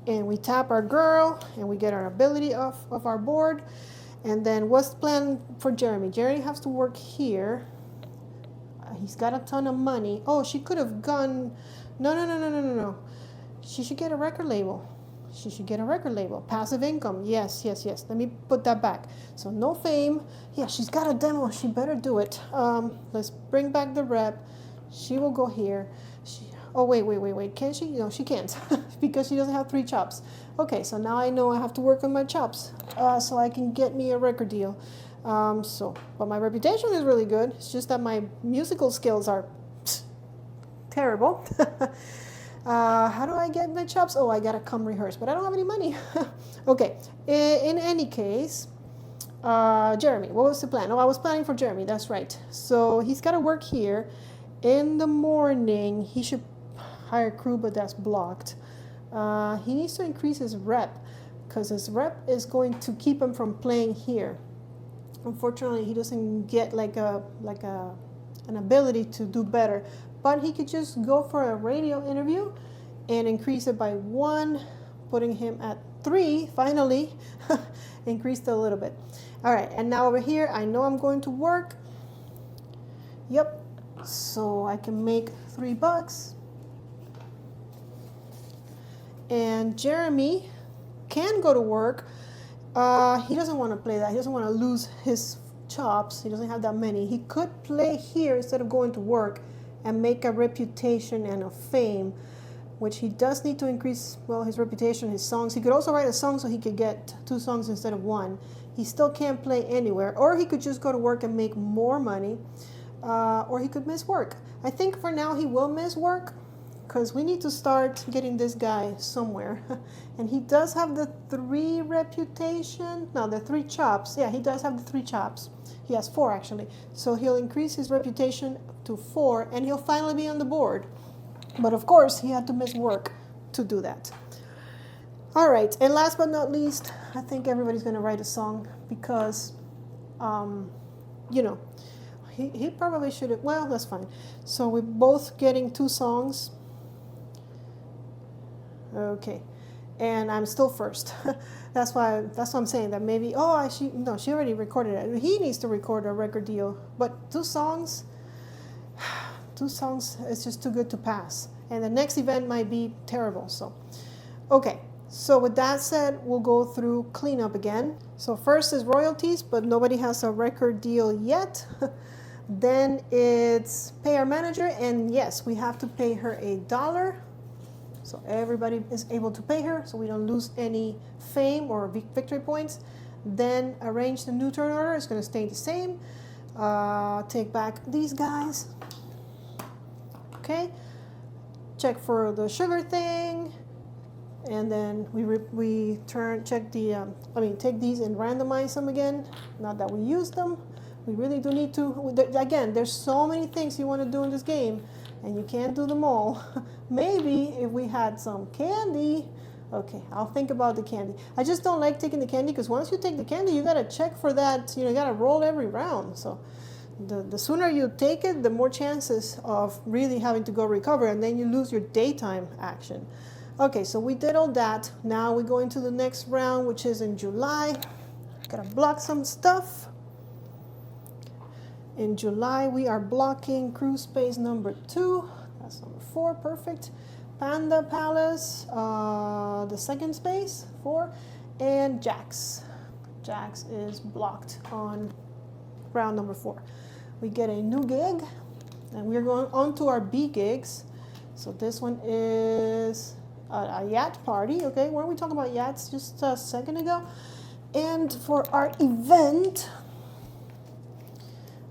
And we tap our girl, and we get our ability off of our board. And then what's the plan for Jeremy? Jeremy has to work here. He's got a ton of money. Oh, she could have gone. No. She should get a record label. She should get a record label. Passive income. Yes. Let me put that back. So no fame. Yeah, she's got a demo. She better do it. Let's bring back the rep. She will go here. Oh, wait. Can she? No, she can't because she doesn't have 3 chops. Okay, so now I know I have to work on my chops so I can get me a record deal. But my reputation is really good. It's just that my musical skills are terrible. How do I get my chops? Oh, I gotta come rehearse, but I don't have any money. Okay, in any case, Jeremy, what was the plan? Oh, I was planning for Jeremy, that's right. So he's gotta work here. In the morning, he should hire crew, but that's blocked. He needs to increase his rep because his rep is going to keep him from playing here. Unfortunately, he doesn't get an ability to do better, but he could just go for a radio interview and increase it by 1, putting him at 3. Finally, increased a little bit. All right, and now over here, I know I'm going to work. Yep, so I can make $3. And Jeremy can go to work. He doesn't want to play that. He doesn't want to lose his chops. He doesn't have that many. He could play here instead of going to work and make a reputation and a fame, which he does need to increase, well, his reputation, his songs. He could also write a song so he could get 2 songs instead of 1. He still can't play anywhere. Or he could just go to work and make more money. Or he could miss work. I think for now he will miss work, because we need to start getting this guy somewhere. And he does have the 3 reputation. No, the 3 chops. Yeah, he does have the 3 chops. He has 4 actually. So he'll increase his reputation to 4 and he'll finally be on the board. But of course, he had to miss work to do that. All right, and last but not least, I think everybody's going to write a song because, he probably should have. Well, that's fine. So we're both getting 2 songs. Okay, and I'm still first. That's why I'm saying that maybe, she already recorded it. He needs to record a record deal, but two songs is just too good to pass. And the next event might be terrible. So, okay. So with that said, we'll go through cleanup again. So first is royalties, but nobody has a record deal yet. Then it's pay our manager, and yes, we have to pay her $1. So everybody is able to pay her, so we don't lose any fame or victory points. Then arrange the new turn order. It's going to stay the same. Take back these guys. Okay. Check for the sugar thing. And then take these and randomize them again. Not that we use them. We really do need to. Again, there's so many things you want to do in this game, and you can't do them all. Maybe if we had some candy. Okay, I'll think about the candy. I just don't like taking the candy because once you take the candy, you gotta check for that. You gotta roll every round. So the sooner you take it, the more chances of really having to go recover, and then you lose your daytime action. Okay, so we did all that. Now we go into the next round, which is in July. Gotta block some stuff. In July, we are blocking crew space number 2. That's number 4, perfect. Panda Palace, the second space, 4. And Jax. Jax is blocked on round number 4. We get a new gig, and we're going on to our B gigs. So this one is a yacht party. Okay, weren't we talking about yachts just a second ago? And for our event,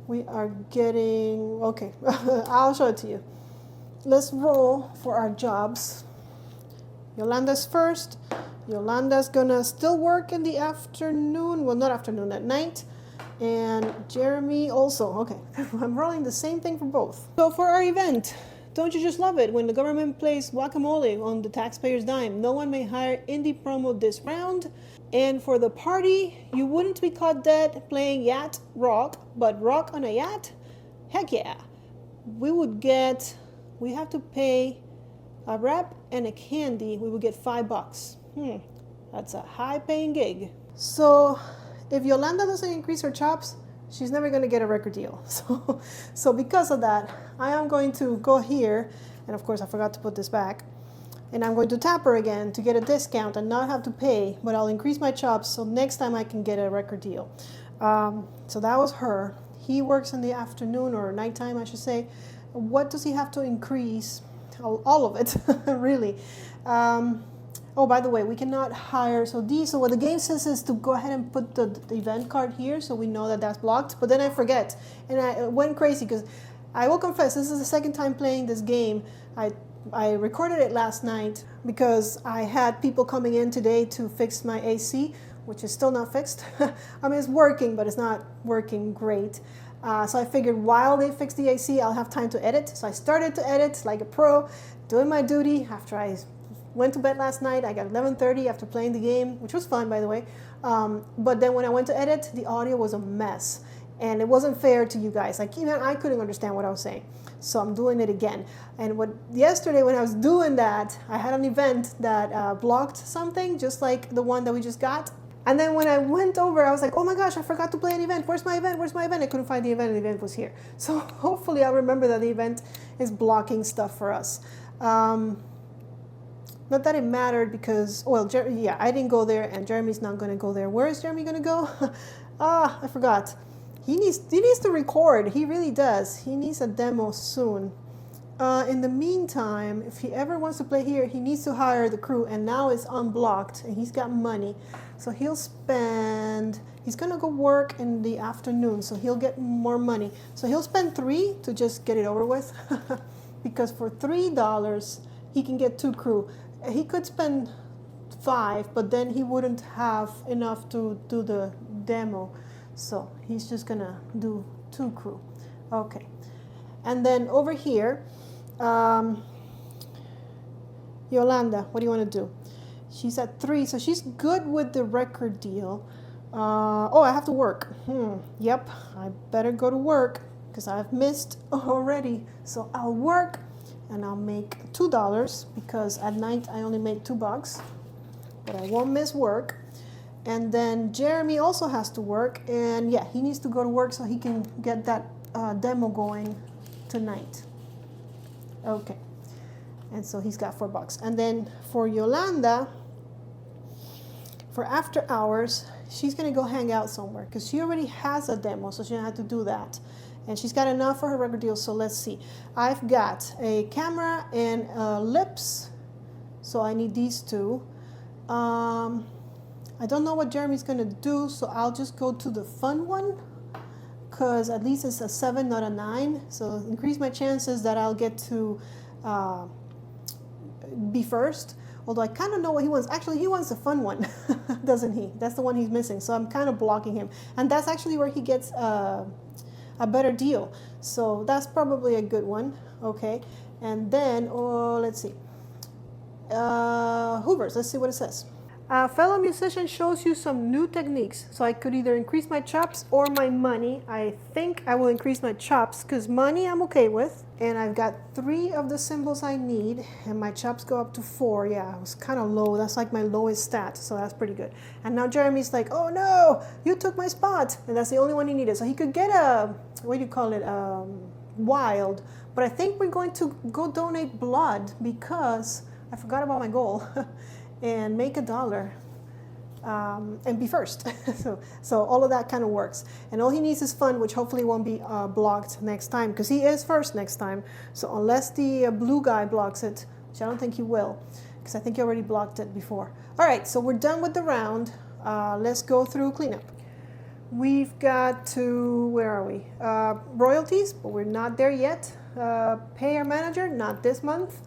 we are getting, okay, I'll show it to you. Let's roll for our jobs. Yolanda's first. Yolanda's gonna still work in the afternoon. Well, not afternoon, at night. And Jeremy also. Okay, I'm rolling the same thing for both. So for our event, don't you just love it when the government plays guacamole on the taxpayer's dime? No one may hire indie promo this round. And for the party, you wouldn't be caught dead playing yacht rock, but rock on a yacht? Heck yeah. We have to pay a wrap and a candy. We would get $5. That's a high paying gig. So if Yolanda doesn't increase her chops, she's never going to get a record deal. So because of that, I am going to go here, and of course I forgot to put this back, and I'm going to tap her again to get a discount and not have to pay, but I'll increase my chops so next time I can get a record deal. So that was her. He works in the afternoon or nighttime, I should say. What does he have to increase? All of it, really. Oh, by the way, we cannot hire. So what the game says is to go ahead and put the event card here so we know that that's blocked. But then I forget, and I went crazy because I will confess this is the second time playing this game. I recorded it last night because I had people coming in today to fix my AC, which is still not fixed. I mean, it's working, but it's not working great. So I figured while they fix the AC, I'll have time to edit. So I started to edit like a pro, doing my duty after I went to bed last night. I got 11:30 after playing the game, which was fun, by the way. But then when I went to edit, the audio was a mess. And it wasn't fair to you guys. Like, even I couldn't understand what I was saying. So I'm doing it again. And yesterday when I was doing that, I had an event that blocked something, just like the one that we just got. And then when I went over, I was like, oh my gosh, I forgot to play an event. Where's my event? Where's my event? I couldn't find the event, and the event was here. So hopefully I'll remember that the event is blocking stuff for us. Not that it mattered because, I didn't go there, and Jeremy's not going to go there. Where is Jeremy going to go? I forgot. He needs to record. He really does. He needs a demo soon. In the meantime, if he ever wants to play here, he needs to hire the crew, and now it's unblocked, and he's got money. So he's going to go work in the afternoon, so he'll get more money. So he'll spend $3 to just get it over with, because for $3, he can get 2 crew. He could spend $5, but then he wouldn't have enough to do the demo. So he's just going to do 2 crew. Okay. And then over here, Yolanda, what do you want to do? She's at 3, so she's good with the record deal. I have to work. Yep, I better go to work because I've missed already. So I'll work and I'll make $2 because at night I only make $2. but I won't miss work. And then Jeremy also has to work, and yeah, he needs to go to work so he can get that demo going tonight. Okay, and so he's got $4. And then for Yolanda, for after hours, she's gonna go hang out somewhere because she already has a demo, so she doesn't have to do that. And she's got enough for her record deal, so let's see. I've got a camera and lips, so I need these two. I don't know what Jeremy's gonna do, so I'll just go to the fun one, because at least it's a 7, not a 9. So increase my chances that I'll get to be first. Although I kind of know what he wants. Actually, he wants a fun one, doesn't he? That's the one he's missing. So I'm kind of blocking him. And that's actually where he gets a better deal. So that's probably a good one. Okay. And then, let's see. Hoovers, let's see what it says. A fellow musician shows you some new techniques. So I could either increase my chops or my money. I think I will increase my chops because money I'm okay with. And I've got 3 of the symbols I need, and my chops go up to 4. Yeah, it was kind of low. That's like my lowest stat, so that's pretty good. And now Jeremy's like, oh no, you took my spot. And that's the only one he needed. So he could get a, what do you call it, wild. But I think we're going to go donate blood because I forgot about my goal. And make $1 and be first. so all of that kind of works. And all he needs is fun, which hopefully won't be blocked next time because he is first next time. So unless the blue guy blocks it, which I don't think he will, because I think he already blocked it before. All right, so we're done with the round. Let's go through cleanup. We've got to, where are we? Royalties, but we're not there yet. Pay our manager, not this month.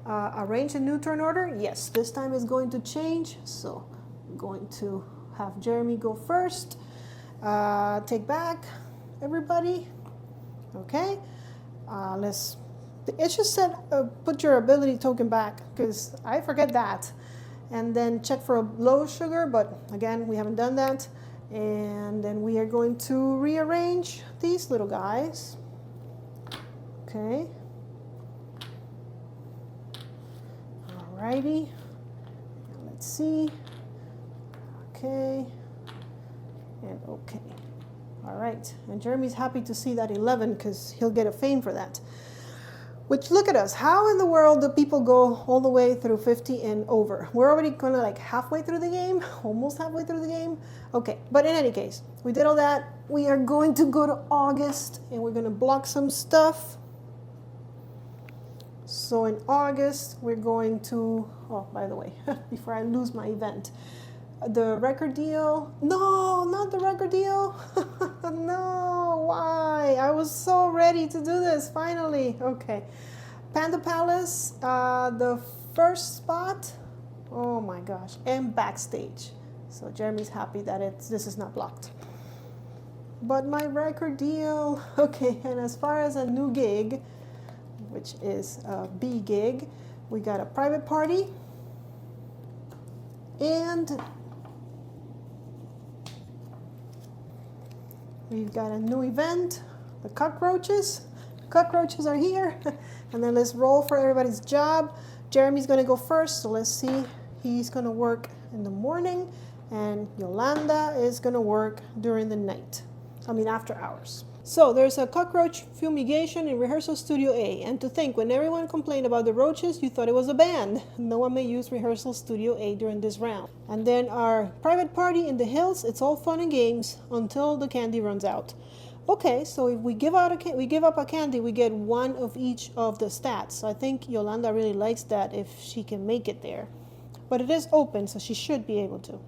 Arrange a new turn order. Yes, this time is going to change. So I'm going to have Jeremy go first. Take back everybody. Okay. It just said put your ability token back because I forget that. And then check for a low sugar, but again, we haven't done that. And then we are going to rearrange these little guys. Okay. Alrighty, let's see. Okay, and okay. All right, and Jeremy's happy to see that 11 because he'll get a fame for that. Which, look at us. How in the world do people go all the way through 50 and over? We're already kind of like halfway through the game, almost halfway through the game. Okay, but in any case, we did all that. We are going to go to August and we're going to block some stuff. So in August, we're going to, oh, by the way, before I lose my event, the record deal. No, not the record deal. No, why? I was so ready to do this, finally. Okay. Panda Palace, the first spot. Oh my gosh, and backstage. So Jeremy's happy that this is not blocked. But my record deal, okay, and as far as a new gig, which is a B gig. We got a private party and we've got a new event, the cockroaches. Cockroaches are here. And then let's roll for everybody's job. Jeremy's gonna go first, so let's see. He's gonna work in the morning and Yolanda is gonna work during the night. After hours. So there's a cockroach fumigation in Rehearsal Studio A. And to think, when everyone complained about the roaches, you thought it was a band. No one may use Rehearsal Studio A during this round. And then our private party in the hills, it's all fun and games until the candy runs out. Okay, so if we give up a candy, we get 1 of each of the stats. So I think Yolanda really likes that if she can make it there. But it is open, so she should be able to.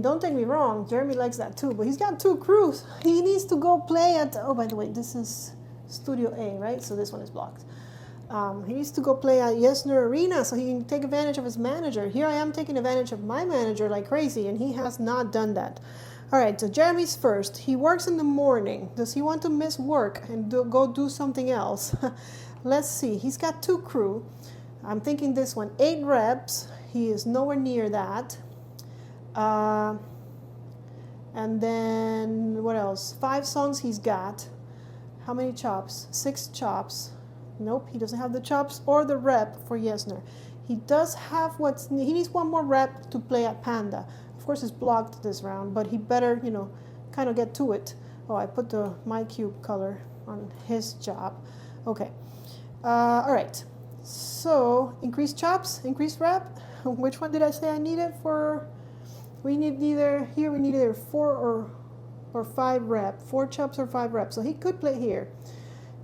Don't take me wrong, Jeremy likes that too, but he's got 2 crews. He needs to go play at, oh, by the way, this is Studio A, right? So this one is blocked. He needs to go play at Yesner Arena so he can take advantage of his manager. Here I am taking advantage of my manager like crazy, and he has not done that. All right, so Jeremy's first. He works in the morning. Does he want to miss work and go do something else? Let's see. He's got 2 crew. I'm thinking this one, 8 reps. He is nowhere near that. And then what else? 5 songs he's got. How many chops? 6 chops. Nope, he doesn't have the chops or the rep for Yesner. He does have he needs one more rep to play at Panda. Of course, it's blocked this round, but he better, kind of get to it. Oh, I put the My Cube color on his job. Okay. All right. So, increase chops, increase rep. Which one did I say I needed for? We need either 4 or 5 rep, 4 chops or 5 reps. So he could play here.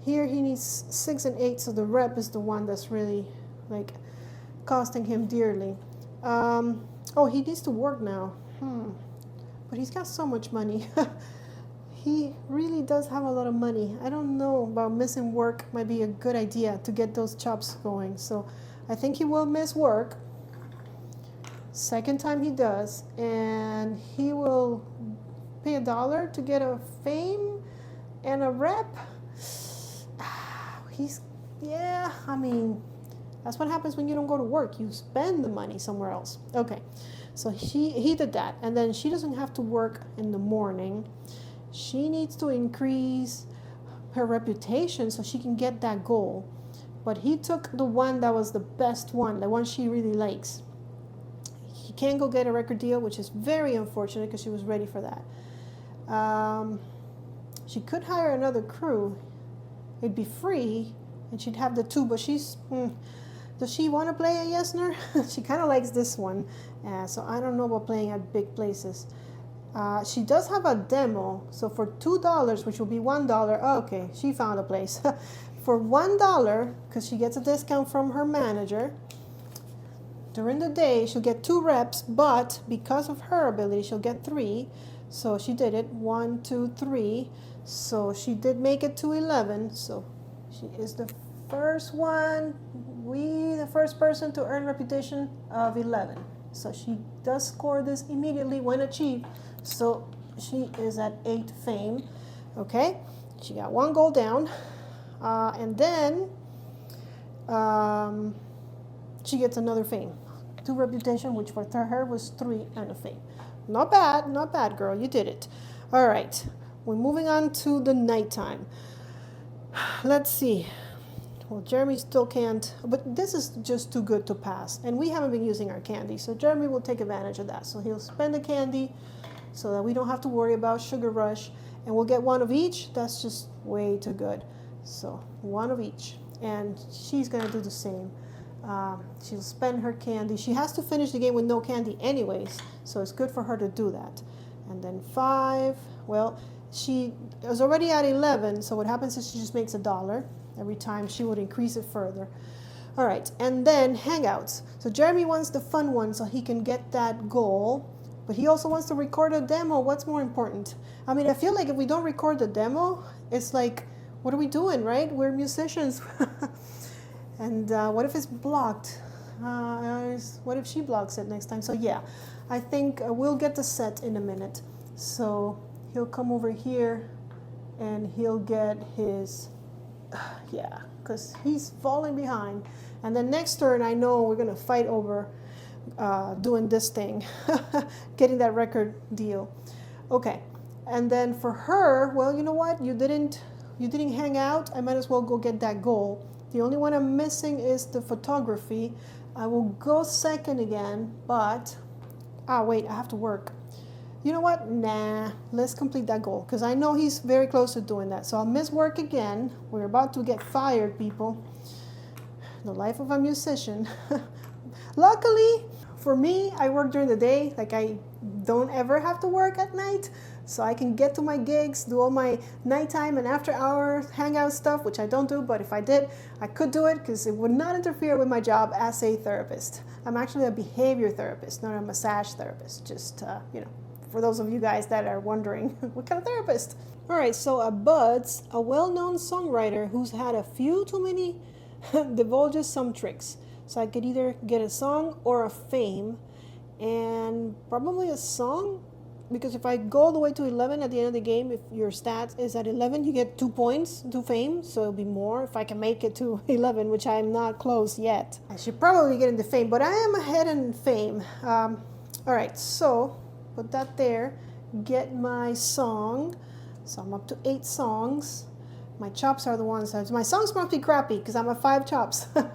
Here he needs 6 and 8, so the rep is the one that's really like costing him dearly. Oh, he needs to work now. But he's got so much money. He really does have a lot of money. I don't know about missing work. Might be a good idea to get those chops going. So I think he will miss work. Second time he does, and he will pay $1 to get a fame and a rep. That's what happens when you don't go to work. You spend the money somewhere else. Okay, so he did that, and then she doesn't have to work in the morning. She needs to increase her reputation so she can get that goal. But he took the one that was the best one, the one she really likes. He can't go get a record deal, which is very unfortunate because she was ready for that. She could hire another crew. It'd be free, and she'd have the 2, but does she want to play a Yesner? She kind of likes this one, so I don't know about playing at big places. She does have a demo, so for $2, which will be $1, okay, she found a place. For $1, because she gets a discount from her manager, during the day she'll get 2 reps, but because of her ability, she'll get 3. So she did it, 1, 2, 3. So she did make it to 11. So she is the first one, the first person to earn reputation of 11. So she does score this immediately when achieved. So she is at 8 fame. Okay, she got 1 goal down. And then she gets another fame. 2 reputation, which for her was 3 and a fame. Not bad, girl. You did it. All right, we're moving on to the nighttime. Let's see. Well, Jeremy still can't, but this is just too good to pass. And we haven't been using our candy, so Jeremy will take advantage of that. So he'll spend the candy so that we don't have to worry about sugar rush. And we'll get 1 of each. That's just way too good. So 1 of each. And she's going to do the same. She'll spend her candy. She has to finish the game with no candy anyways, so it's good for her to do that. And then 5. Well, she was already at 11, so what happens is she just makes $1 every time. She would increase it further. All right, and then hangouts. So Jeremy wants the fun one so he can get that goal, but he also wants to record a demo. What's more important? I mean, I feel like if we don't record the demo, it's like, what are we doing, right? We're musicians. And what if it's blocked? What if she blocks it next time? So yeah, I think we'll get the set in a minute. So he'll come over here and he'll get his, because he's falling behind. And then next turn, I know we're going to fight over doing this thing, getting that record deal. Okay, and then for her, well, you know what? You didn't hang out. I might as well go get that goal. The only one I'm missing is the photography. I will go second again, but, wait, I have to work. You know what? Nah, let's complete that goal, because I know he's very close to doing that. So I'll miss work again. We're about to get fired, people. The life of a musician. Luckily, for me, I work during the day. Like, I don't ever have to work at night. So I can get to my gigs, do all my nighttime and after hours hangout stuff, which I don't do, but if I did, I could do it because it would not interfere with my job as a therapist. I'm actually a behavior therapist, not a massage therapist. Just, for those of you guys that are wondering, what kind of therapist? All right, so Bud's a well-known songwriter who's had a few too many divulges some tricks. So I could either get a song or a fame, and probably a song. Because if I go all the way to 11 at the end of the game, if your stats is at 11, you get 2 points, 2 fame. So it'll be more if I can make it to 11, which I'm not close yet. I should probably get into fame, but I am ahead in fame. All right, so put that there. Get my song. So I'm up to 8 songs. My chops are the ones that, my songs must be crappy because I'm at 5 chops. In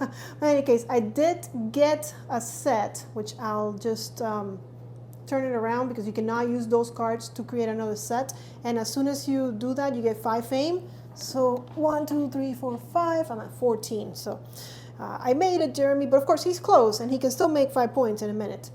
any case, I did get a set, which I'll just turn it around because you cannot use those cards to create another set. And as soon as you do that, you get 5 fame. So 1, 2, 3, 4, 5. I'm at 14. So I made it, Jeremy, but of course he's close and he can still make 5 points in a minute.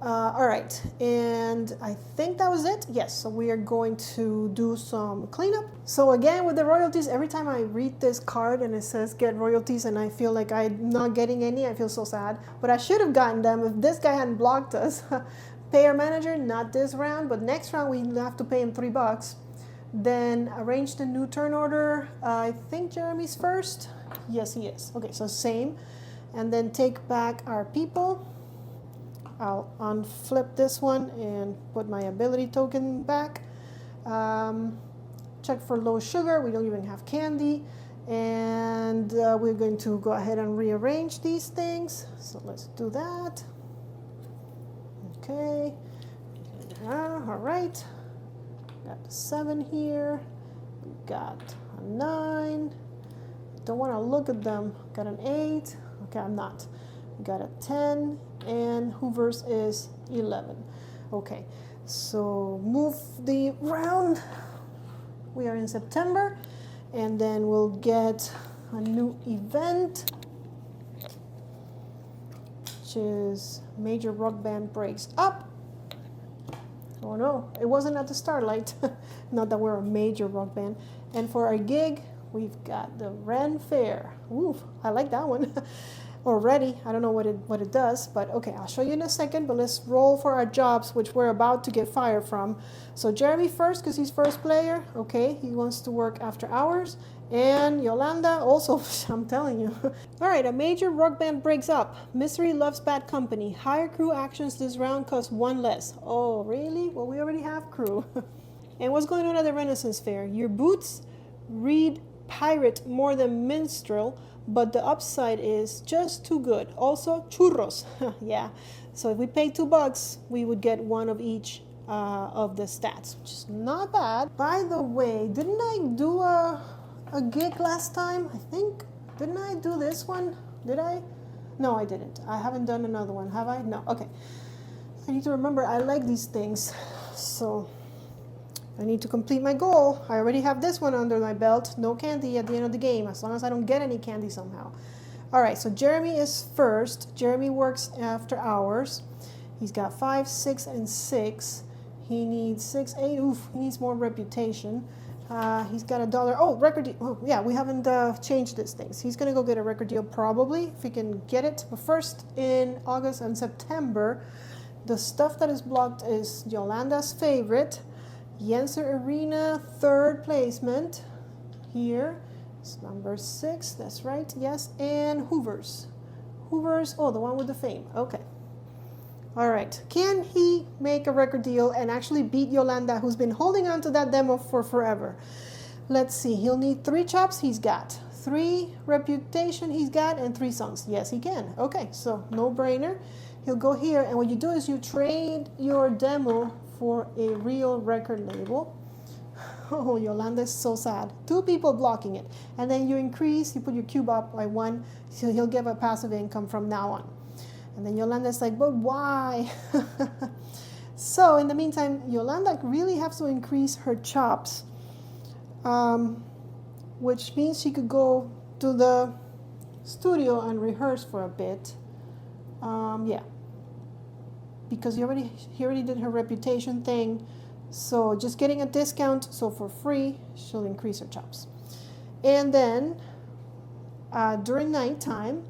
All right, and I think that was it. Yes, so we are going to do some cleanup. So again, with the royalties, every time I read this card and it says get royalties and I feel like I'm not getting any, I feel so sad. But I should have gotten them if this guy hadn't blocked us. Pay our manager, not this round, but next round we have to pay him $3. Then arrange the new turn order. I think Jeremy's first. Yes, he is. Okay, so same. And then take back our people. I'll unflip this one and put my ability token back. Check for low sugar. We don't even have candy. And we're going to go ahead and rearrange these things. So let's do that. Okay. All right. Got the 7 here. We got a 9. Don't want to look at them. Got an 8. Okay, I'm not. We got a 10. And Hoover's is 11. Okay, so move the round. We are in September, and then we'll get a new event, which is Major Rock Band Breaks Up. Oh no, it wasn't at the Starlight. Not that we're a major rock band. And for our gig, we've got the Ren Fair. Ooh, I like that one. Already. I don't know what it does, but okay, I'll show you in a second, but let's roll for our jobs, which we're about to get fired from. So Jeremy first, because he's first player. Okay, he wants to work after hours. And Yolanda also, I'm telling you. All right, a major rock band breaks up. Mystery loves bad company. Higher crew actions this round cost 1 less. Oh, really? Well, we already have crew. And what's going on at the Renaissance Fair? Your boots read pirate more than minstrel, but the upside is just too good. Also, churros. Yeah. So if we pay $2, we would get 1 of each of the stats, which is not bad. By the way, didn't I do a gig last time? I think. Didn't I do this one? Did I? No, I didn't. I haven't done another one, have I? No. Okay. I need to remember I like these things. So I need to complete my goal. I already have this one under my belt. No candy at the end of the game, as long as I don't get any candy somehow. All right, so Jeremy is first. Jeremy works after hours. He's got 5, 6, and 6. He needs 6, 8. Oof, he needs more reputation. He's got $1. Oh, record deal. Oh, yeah, we haven't changed these things. He's going to go get a record deal probably, if he can get it. But first, in August and September, the stuff that is blocked is Yolanda's favorite. Yenser Arena, 3rd placement. Here, it's number 6, that's right, yes. And Hoover's. Hoover's, oh, the one with the fame. Okay. All right. Can he make a record deal and actually beat Yolanda, who's been holding on to that demo for forever? Let's see. He'll need 3 chops. He's got 3 reputation. He's got and 3 songs. Yes, he can. Okay, so no brainer. He'll go here, and what you do is you trade your demo for a real record label. Oh, Yolanda is so sad. 2 people blocking it. And then you increase, you put your cube up by 1, so he'll give a passive income from now on. And then Yolanda's like, but why? So in the meantime, Yolanda really has to increase her chops, which means she could go to the studio and rehearse for a bit. Yeah. Because he already did her reputation thing. So just getting a discount, so for free, she'll increase her chops. And then during nighttime,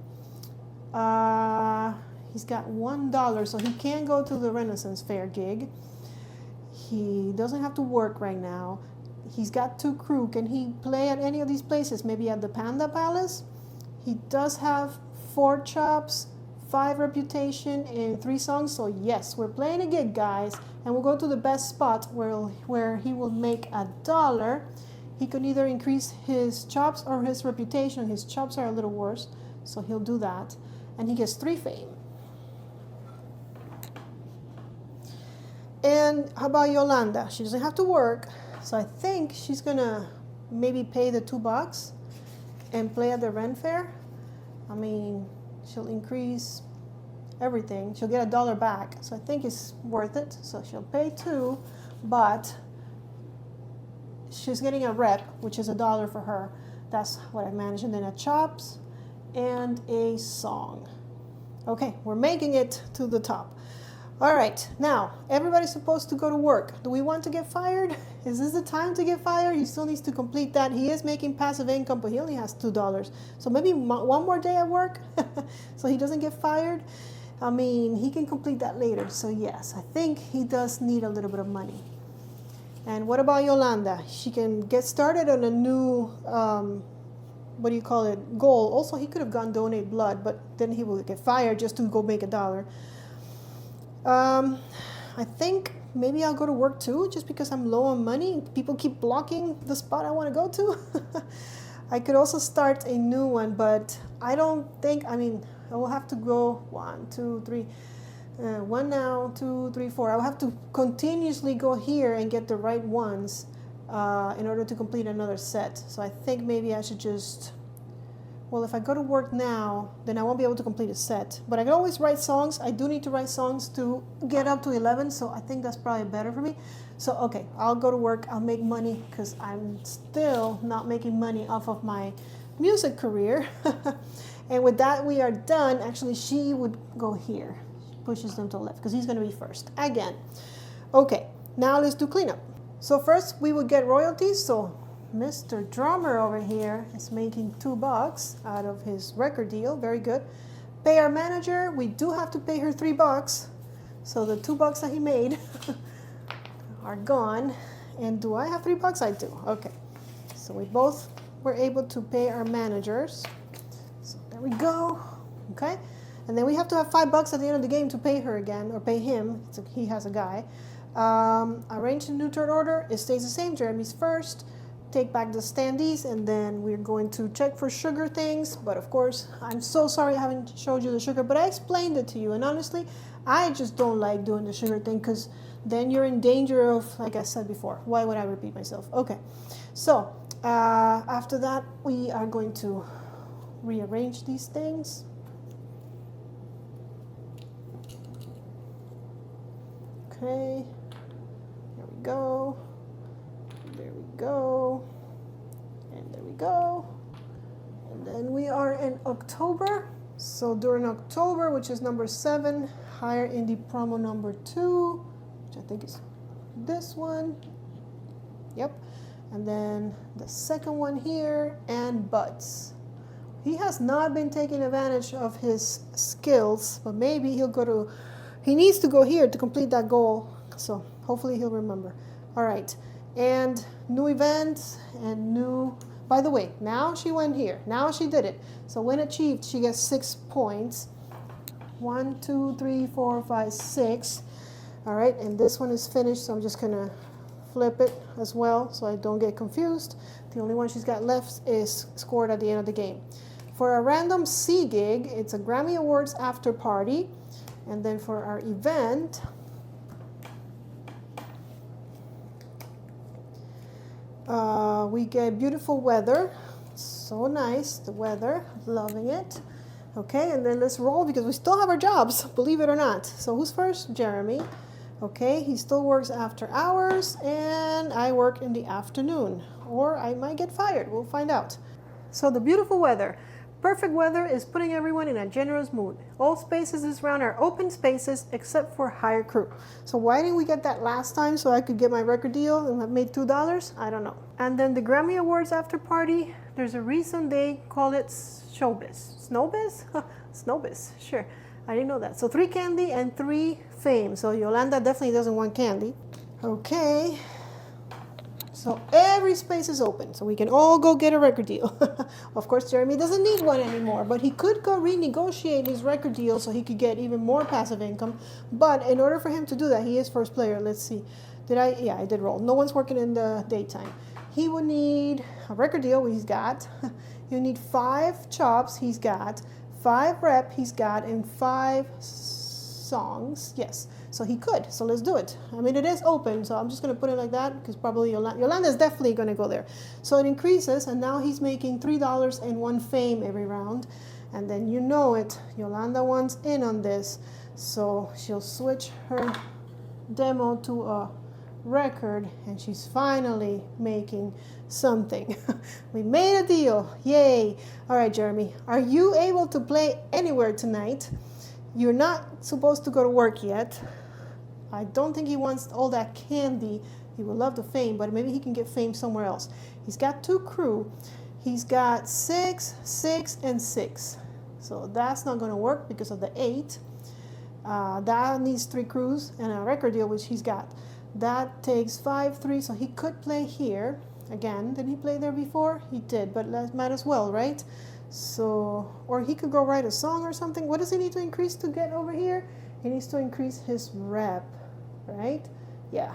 he's got $1, so he can go to the Renaissance Fair gig. He doesn't have to work right now. He's got 2 crew. Can he play at any of these places? Maybe at the Panda Palace? He does have 4 chops, 5 reputation, and 3 songs. So yes, we're playing a gig, guys. And we'll go to the best spot where he will make $1. He could either increase his chops or his reputation. His chops are a little worse, so he'll do that. And he gets 3 fame. And how about Yolanda? She doesn't have to work, so I think she's gonna maybe pay the $2 and play at the rent fair. I mean, she'll increase everything. She'll get $1 back. So I think it's worth it. So she'll pay 2, but she's getting a rep, which is $1 for her. That's what I managed. And then a chops and a song. Okay, we're making it to the top. All right, now everybody's supposed to go to work. Do we want to get fired? Is this the time to get fired? He still needs to complete that. He is making passive income, but he only has $2. So maybe one more day at work so he doesn't get fired. I mean, he can complete that later. So yes, I think he does need a little bit of money. And what about Yolanda? She can get started on a new, goal. Also, he could have gone donate blood, but then he will get fired just to go make $1. I think maybe I'll go to work too, just because I'm low on money. People keep blocking the spot I want to go to. I could also start a new one, but I don't think, I will have to go 1, 2, 3, 1 now, 2, 3, 4. I'll have to continuously go here and get the right ones in order to complete another set. So I think maybe I should just, well, if I go to work now, then I won't be able to complete a set. But I can always write songs. I do need to write songs to get up to 11, so I think that's probably better for me. So, okay, I'll go to work. I'll make money because I'm still not making money off of my music career. And with that, we are done. Actually, she would go here. She pushes them to the left because he's going to be first again. Okay, now let's do cleanup. So first, we would get royalties. So Mr. Drummer over here is making $2 out of his record deal. Very good. Pay our manager. We do have to pay her $3. So the $2 that he made are gone. And do I have $3? I do. Okay. So we both were able to pay our managers. So there we go. Okay. And then we have to have $5 at the end of the game to pay her again, or pay him. So he has a guy. Arrange the new turn order. It stays the same. Jeremy's first. Take back the standees, and then we're going to check for sugar things. But of course, I'm so sorry I haven't showed you the sugar, but I explained it to you. And honestly, I just don't like doing the sugar thing because then you're in danger of, like I said before, why would I repeat myself? Okay, so after that, we are going to rearrange these things. Okay, there we go. There we go. And there we go. And then we are in October. So during October, which is number 7, hire indie promo number 2, which I think is this one. Yep. And then the second one here, and Buds. He has not been taking advantage of his skills, but maybe he needs to go here to complete that goal. So hopefully he'll remember. All right. And new events and new, by the way, now she went here. Now she did it. So when achieved, she gets 6 points. 1, 2, 3, 4, 5, 6. All right, and this one is finished, so I'm just gonna flip it as well so I don't get confused. The only one she's got left is scored at the end of the game. For a random C gig, it's a Grammy Awards after party. And then for our event, we get beautiful weather. So nice, the weather, loving it. Okay, and then let's roll because we still have our jobs, believe it or not. So who's first? Jeremy. Okay, he still works after hours, and I work in the afternoon. Or I might get fired, we'll find out. So the beautiful weather. Perfect weather is putting everyone in a generous mood. All spaces this round are open spaces except for hire crew. So why didn't we get that last time so I could get my record deal and have made $2? I don't know. And then the Grammy Awards after party, there's a reason they call it showbiz. Snowbiz? Snowbiz, sure. I didn't know that. So 3 candy and 3 fame. So Yolanda definitely doesn't want candy. Okay. So every space is open, so we can all go get a record deal. Of course, Jeremy doesn't need one anymore, but he could go renegotiate his record deal so he could get even more passive income. But in order for him to do that, he is first player. Let's see. Yeah, I did roll. No one's working in the daytime. He would need a record deal, he's got. You need 5 chops, he's got. 5 rep, he's got, and 5 songs. Yes. So he could. So let's do it. I mean, it is open, so I'm just going to put it like that because probably Yolanda is definitely going to go there. So it increases, and now he's making $3 and 1 fame every round. And then you know it, Yolanda wants in on this. So she'll switch her demo to a record, and she's finally making something. We made a deal. Yay. All right, Jeremy, are you able to play anywhere tonight? You're not supposed to go to work yet. I don't think he wants all that candy. He would love the fame, but maybe he can get fame somewhere else. He's got 2 crew. He's got 6, 6, and 6. So that's not going to work because of the 8. That needs 3 crews and a record deal, which he's got. That takes 5, 3, so he could play here. Again, did he play there before? He did, but might as well, right? So, or he could go write a song or something. What does he need to increase to get over here? He needs to increase his rep, right? Yeah.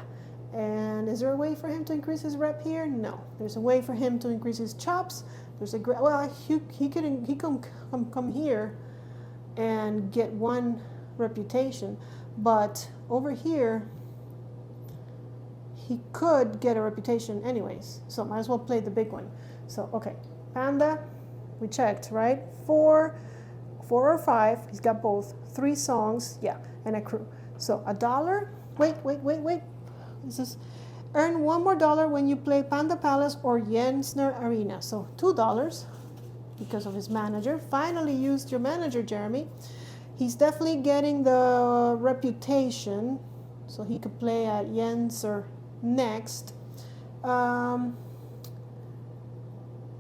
And is there a way for him to increase his rep here? No. There's a way for him to increase his chops. There's a well, he can come here and get 1 reputation, but over here he could get a reputation anyways, so might as well play the big one. So okay, Panda, we checked, right? 4 or 5, he's got both. 3 songs, yeah, and a crew. So $1. Wait, this is earn $1 more when you play Panda Palace or Jensner Arena. So $2 because of his manager. Finally used your manager, Jeremy. He's definitely getting the reputation, so he could play at Jensner next. Oh,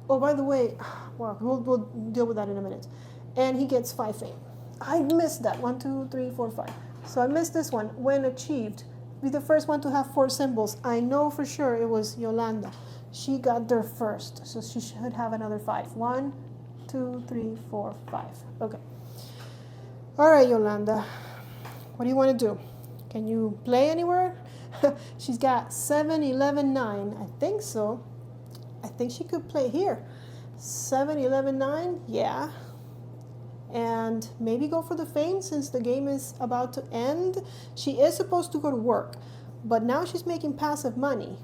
by the way, well, we'll deal with that in a minute. And he gets 5 fame. I missed that. 1, 2, 3, 4, 5. So I missed this one. When achieved, be the first one to have 4 symbols. I know for sure it was Yolanda. She got there first, so she should have another 5. 1, 2, 3, 4, 5. Okay. All right, Yolanda. What do you want to do? Can you play anywhere? She's got 7, 11, 9. I think so. I think she could play here. 7, 11, 9. Yeah. And maybe go for the fame since the game is about to end. She is supposed to go to work, but now she's making passive money.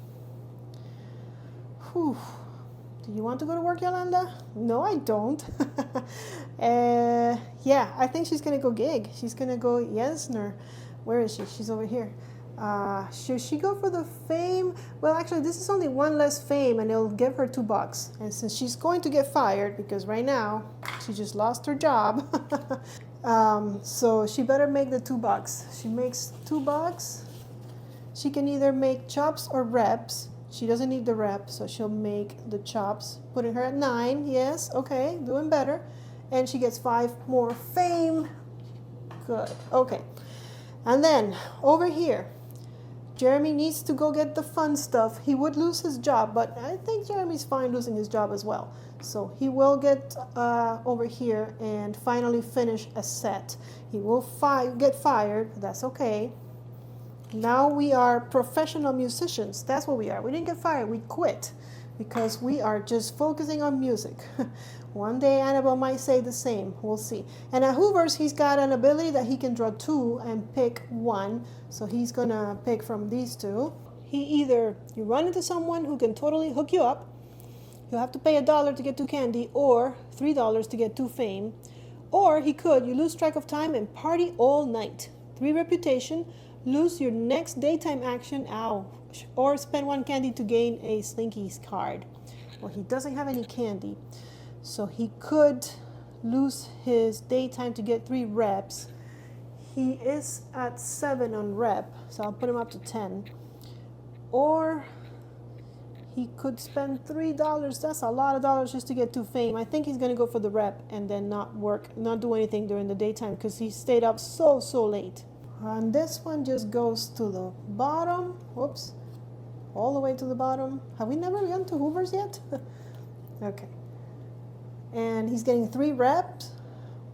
Whew. Do you want to go to work, Yolanda? No, I don't. Yeah, I think she's going to go gig. She's going to go Jensner. Where is she? She's over here. Should she go for the fame? Well, actually, this is only 1 less fame, and it'll give her $2. And since she's going to get fired, because right now she just lost her job, so she better make the $2. She makes $2. She can either make chops or reps. She doesn't need the rep, so she'll make the chops, putting her at 9. Yes, okay, doing better. And she gets 5 more fame. Good. Okay. And then over here, Jeremy needs to go get the fun stuff. He would lose his job, but I think Jeremy's fine losing his job as well. So he will get over here and finally finish a set. He will get fired. That's okay. Now we are professional musicians. That's what we are. We didn't get fired. We quit because we are just focusing on music. One day Annabelle might say the same. We'll see. And at Hoover's, he's got an ability that he can draw 2 and pick 1. So he's going to pick from these 2. You run into someone who can totally hook you up. You'll have to pay $1 to get 2 candy or $3 to get 2 fame. Or you lose track of time and party all night. 3 reputation, lose your next daytime action, or spend 1 candy to gain a Slinky's card. Well, he doesn't have any candy. So he could lose his daytime to get 3 reps. He is at 7 on rep, so I'll put him up to 10. Or he could spend $3. That's a lot of dollars just to get 2 fame. I think he's going to go for the rep and then not do anything during the daytime because he stayed up so late. And this one just goes to the bottom. Whoops. All the way to the bottom. Have we never gone to Hoover's yet? Okay. And he's getting 3 reps.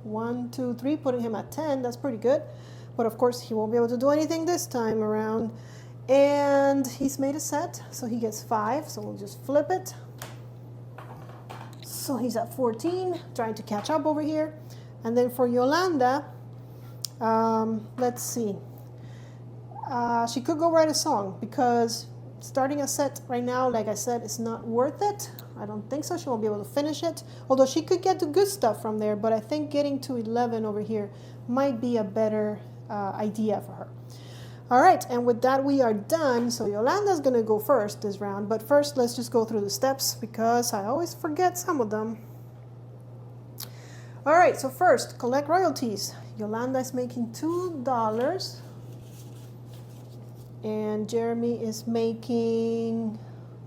1, 2, 3, putting him at 10. That's pretty good. But of course, he won't be able to do anything this time around. And he's made a set, so he gets 5. So we'll just flip it. So he's at 14, trying to catch up over here. And then for Yolanda, let's see. She could go write a song because starting a set right now, like I said, is not worth it. I don't think so. She won't be able to finish it. Although she could get the good stuff from there, but I think getting to 11 over here might be a better idea for her. All right, and with that we are done. So Yolanda's gonna go first this round, but first let's just go through the steps because I always forget some of them. All right, so first, collect royalties. Yolanda is making $2, and Jeremy is making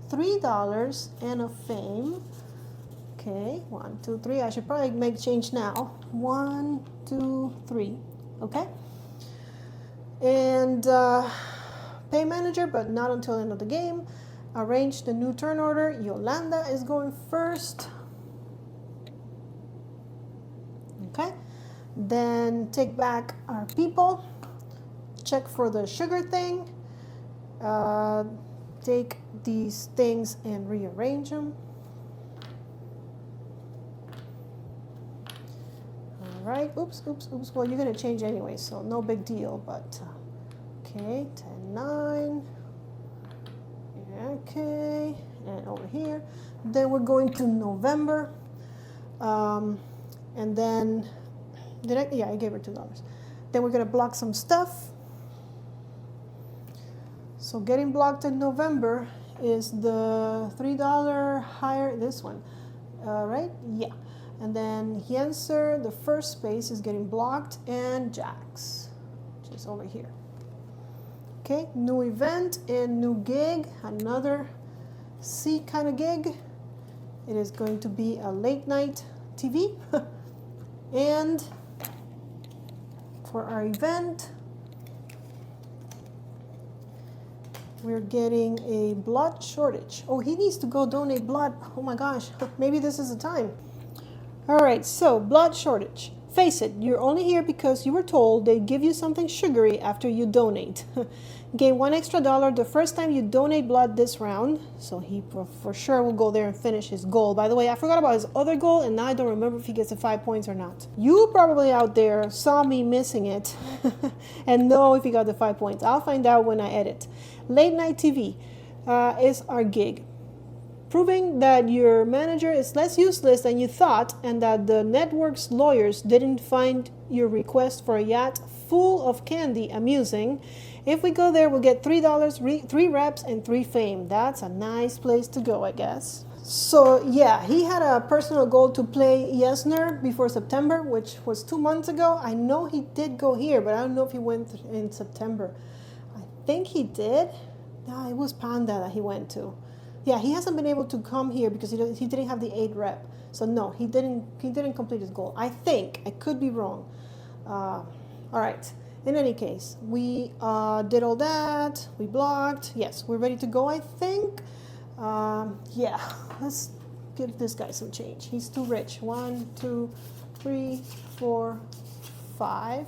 $3 and a fame. Okay, 1, 2, 3. I should probably make change now. 1, 2, 3. Okay. And pay manager, but not until the end of the game. Arrange the new turn order. Yolanda is going first. Okay. Then take back our people. Check for the sugar thing. Take these things and rearrange them. All right. Oops. Well, you're going to change anyway, so no big deal. But okay, 10, 9. Okay, and over here. Then we're going to November. And then, yeah, I gave her $2. Then we're going to block some stuff. So getting blocked in November is the $3 higher, this one, right? Yeah. And then Yenser, the first space is getting blocked, and Jax, which is over here. Okay, new event and new gig, another C kind of gig. It is going to be a late night TV. And for our event, we're getting a blood shortage. Oh, he needs to go donate blood. Oh my gosh, maybe this is the time. All right, so blood shortage. Face it, you're only here because you were told they'd give you something sugary after you donate. Gain $1 extra the first time you donate blood this round. So he for sure will go there and finish his goal. By the way, I forgot about his other goal, and now I don't remember if he gets the 5 points or not. You probably out there saw me missing it and know if he got the 5 points. I'll find out when I edit. Late night TV is our gig. Proving that your manager is less useless than you thought and that the network's lawyers didn't find your request for a yacht full of candy amusing. If we go there, we'll get $3, 3 reps, and 3 fame. That's a nice place to go, I guess. So yeah, he had a personal goal to play Yesner before September, which was 2 months ago. I know he did go here, but I don't know if he went in September. I think he did. No, it was Panda that he went to. Yeah, he hasn't been able to come here because he didn't have the 8 rep. So no, he didn't complete his goal. I think. I could be wrong. All right. In any case, we did all that. We blocked. Yes, we're ready to go, I think. Yeah, let's give this guy some change. He's too rich. 1, 2, 3, 4, 5.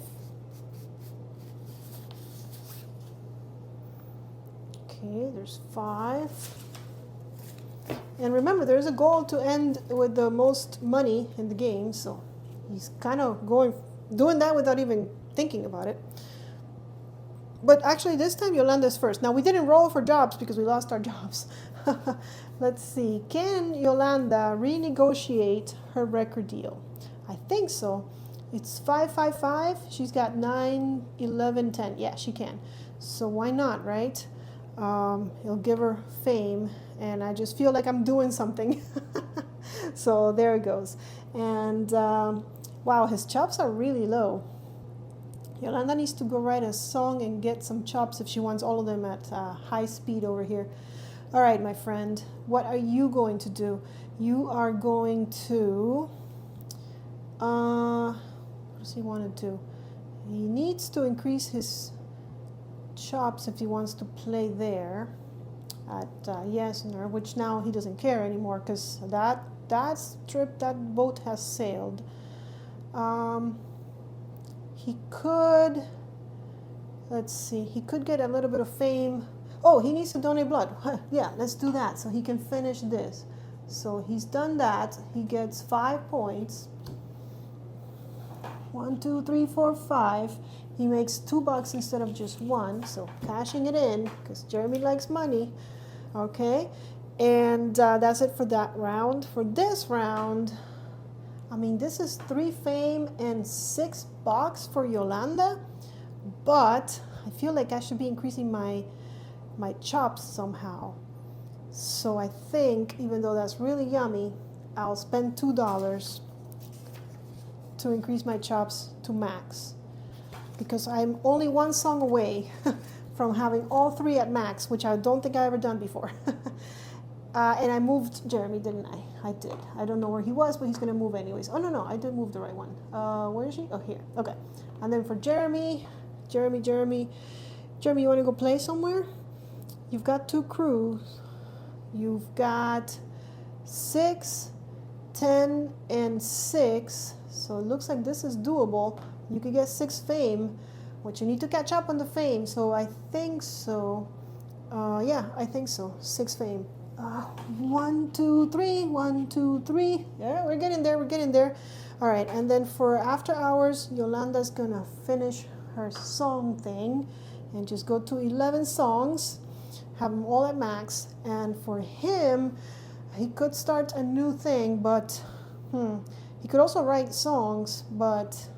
Okay, there's 5. And remember, there's a goal to end with the most money in the game, so he's kind of doing that without even thinking about it. But actually, this time Yolanda's first. Now, we didn't roll for jobs because we lost our jobs. Let's see. Can Yolanda renegotiate her record deal? I think so. It's 5, 5, 5. She's got 9, 11, 10. Yeah, she can. So why not, right? He'll give her fame, and I just feel like I'm doing something. So there it goes. And wow, his chops are really low. Yolanda needs to go write a song and get some chops if she wants all of them at high speed over here. All right, my friend, what are you going to do? You are going to, what does he want to do? He needs to increase his chops if he wants to play there at Yesner, which now he doesn't care anymore because that boat has sailed. He could, let's see, he could get a little bit of fame. Oh, he needs to donate blood. Yeah, let's do that so he can finish this. So he's done that. He gets 5 points. 1, 2, 3, 4, 5. He makes $2 instead of just one, so cashing it in because Jeremy likes money. Okay, and that's it for that round. For this round, I mean, this is 3 fame and $6 for Yolanda, but I feel like I should be increasing my chops somehow. So I think, even though that's really yummy, I'll spend $2 to increase my chops to max, because I'm only one song away from having all 3 at max, which I don't think I've ever done before. And I moved Jeremy, didn't I? I did. I don't know where he was, but he's going to move anyways. Oh, no, I did move the right one. Where is she? Oh, here. Okay. And then for Jeremy, you want to go play somewhere? You've got 2 crews. You've got 6, 10, and 6. So it looks like this is doable. You could get 6 fame, but you need to catch up on the fame. So I think so. Yeah, I think so. 6 fame. 1, 2, 3. 1, 2, 3. Yeah, we're getting there. All right, and then for after hours, Yolanda's gonna finish her song thing and just go to 11 songs, have them all at max. And for him, he could start a new thing, but he could also write songs, but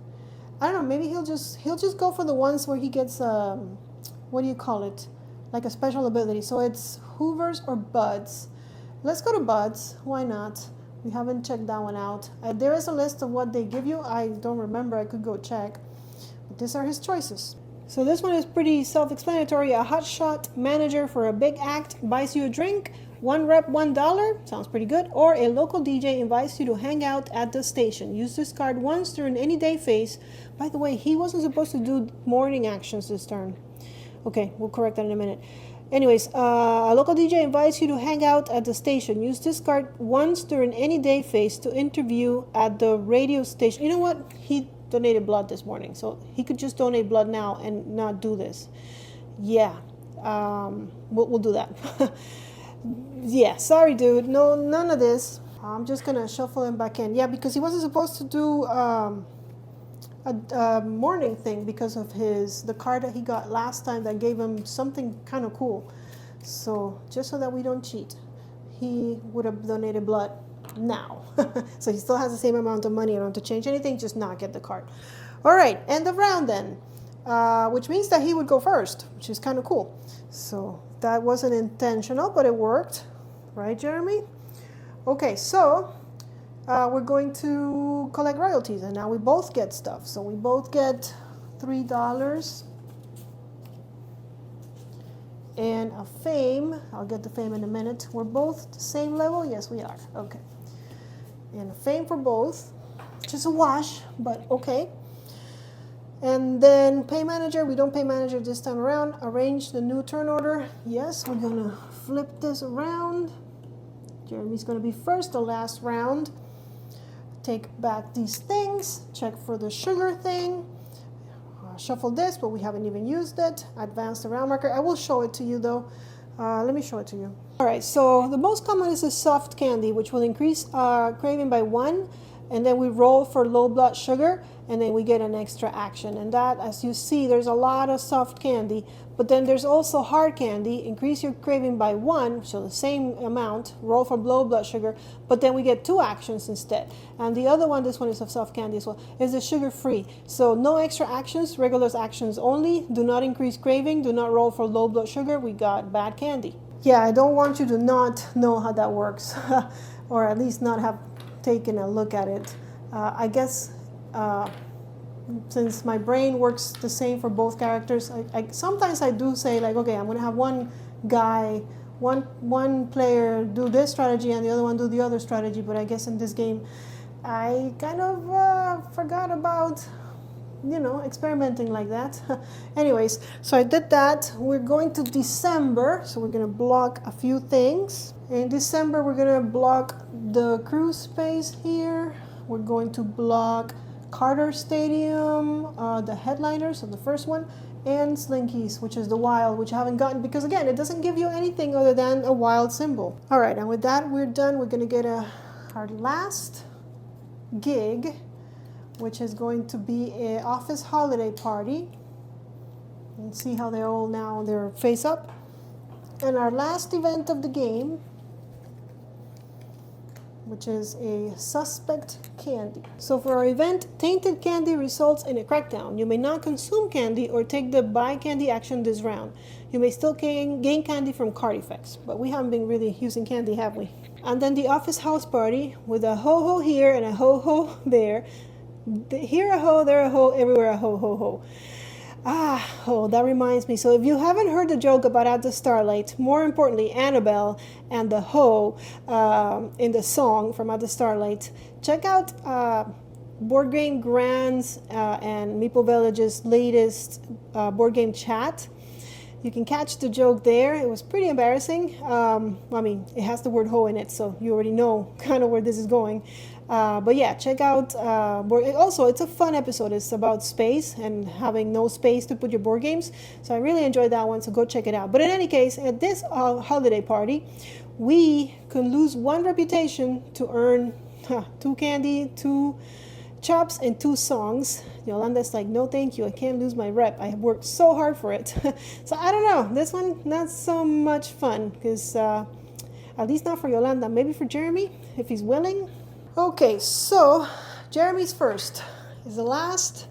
I don't know, maybe he'll just go for the ones where he gets what do you call it? Like a special ability. So it's Hoovers or Buds. Let's go to Buds. Why not? We haven't checked that one out. There is a list of what they give you. I don't remember. I could go check. But these are his choices. So this one is pretty self-explanatory. A hotshot manager for a big act buys you a drink. 1 rep, $1. Sounds pretty good. Or a local DJ invites you to hang out at the station. Use this card once during any day phase. By the way, he wasn't supposed to do morning actions this turn. Okay, we'll correct that in a minute. Anyways, a local DJ invites you to hang out at the station. Use this card once during any day phase to interview at the radio station. You know what? He donated blood this morning, so he could just donate blood now and not do this. Yeah, we'll do that. Yeah, sorry, dude. No, none of this. I'm just gonna shuffle him back in. Yeah, because he wasn't supposed to do a morning thing because of the card that he got last time that gave him something kind of cool. So just so that we don't cheat, he would have donated blood now. So he still has the same amount of money. I don't have to change anything, just not get the card. All right, end of round then, which means that he would go first, which is kind of cool. So that wasn't intentional, but it worked. Right, Jeremy? Okay, so we're going to collect royalties, and now we both get stuff. So we both get $3 and a fame. I'll get the fame in a minute. We're both the same level? Yes, we are. Okay. And a fame for both, which is a wash, but okay. And then pay manager. We don't pay manager this time around. Arrange the new turn order. Yes, we're going to flip this around. Jeremy's going to be first the last round. Take back these things, check for the sugar thing, shuffle this, but we haven't even used it. Advance the round marker. I will show it to you though. Let me show it to you. All right, so the most common is a soft candy, which will increase our craving by 1, and then we roll for low blood sugar, and then we get an extra action. And that, as you see, there's a lot of soft candy, but then there's also hard candy. Increase your craving by 1, so the same amount, roll for low blood sugar, but then we get 2 actions instead. And the other one, this one is of soft candy as well, is the sugar-free. So no extra actions, regular actions only. Do not increase craving, do not roll for low blood sugar. We got bad candy. Yeah, I don't want you to not know how that works, or at least not have taken a look at it. I guess since my brain works the same for both characters, sometimes I do say like, okay, I'm gonna have one guy, one player do this strategy and the other one do the other strategy. But I guess in this game, I kind of forgot about, experimenting like that. Anyways, so I did that. We're going to December, so we're gonna block a few things. In December, we're gonna block the cruise space here. We're going to block Carter Stadium, the headliners of the first one, and Slinkies, which is the wild, which I haven't gotten because, again, it doesn't give you anything other than a wild symbol. All right, and with that, we're done. We're going to get our last gig, which is going to be an office holiday party. And see how they're all now, they're face up. And our last event of the game, which is a suspect candy. So for our event, tainted candy results in a crackdown. You may not consume candy or take the buy candy action this round. You may still gain candy from card effects, but we haven't been really using candy, have we? And then the office house party with a ho-ho here and a ho-ho there. Here a ho, there a ho, everywhere a ho-ho-ho. Oh, that reminds me. So if you haven't heard the joke about At the Starlight, more importantly, Annabelle and the hoe in the song from At the Starlight, check out Board Game Grand's and Meeple Village's latest board game chat. You can catch the joke there. It was pretty embarrassing. I mean, it has the word hoe in it, so you already know kind of where this is going. But yeah, check out. Also, it's a fun episode. It's about space and having no space to put your board games. So I really enjoyed that one, so go check it out. But in any case, at this holiday party, we can lose 1 reputation to earn 2 candy, 2 chops, and 2 songs. Yolanda's like, no thank you, I can't lose my rep. I have worked so hard for it. So I don't know, this one not so much fun, because at least not for Yolanda, maybe for Jeremy if he's willing. Okay, so Jeremy's first is the last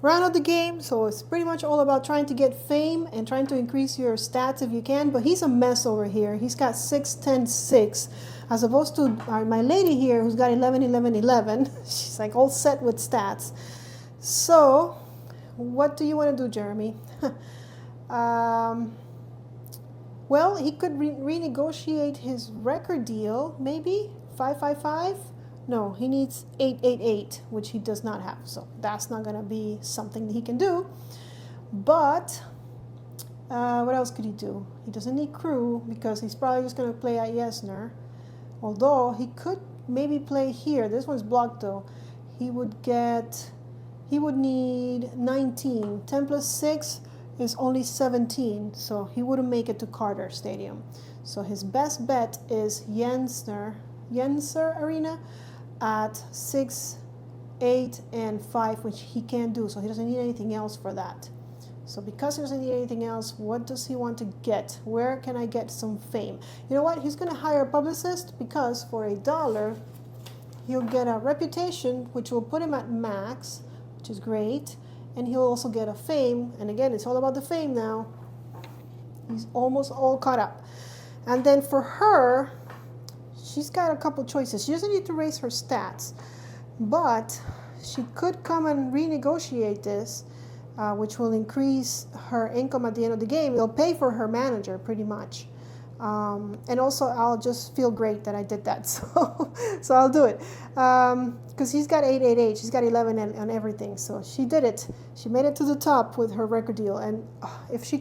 round of the game, so it's pretty much all about trying to get fame and trying to increase your stats if you can. But he's a mess over here. He's got 6, 10, 6, as opposed to my lady here who's got 11, 11, 11. She's like all set with stats. So what do you want to do, Jeremy? Well, he could renegotiate his record deal, maybe 555. No, he needs 888, which he does not have. So that's not going to be something that he can do. But what else could he do? He doesn't need crew because he's probably just going to play at Yesner. Although he could maybe play here. This one's blocked though. He would need 19. 10 plus 6 is only 17. So he wouldn't make it to Carter Stadium. So his best bet is Yenser Arena at 6, 8, and 5, which he can't do. So he doesn't need anything else for that. So because he doesn't need anything else, what does he want to get? Where can I get some fame? You know what? He's going to hire a publicist because for $1, he'll get a reputation, which will put him at max, which is great. And he'll also get a fame. And again, it's all about the fame now. He's almost all caught up. And then for her, she's got a couple choices. She doesn't need to raise her stats, but she could come and renegotiate this, which will increase her income at the end of the game. It'll pay for her manager pretty much. And also, I'll just feel great that I did that. So I'll do it. Because he's got 888. She's got 11 and everything. So she did it. She made it to the top with her record deal. And if she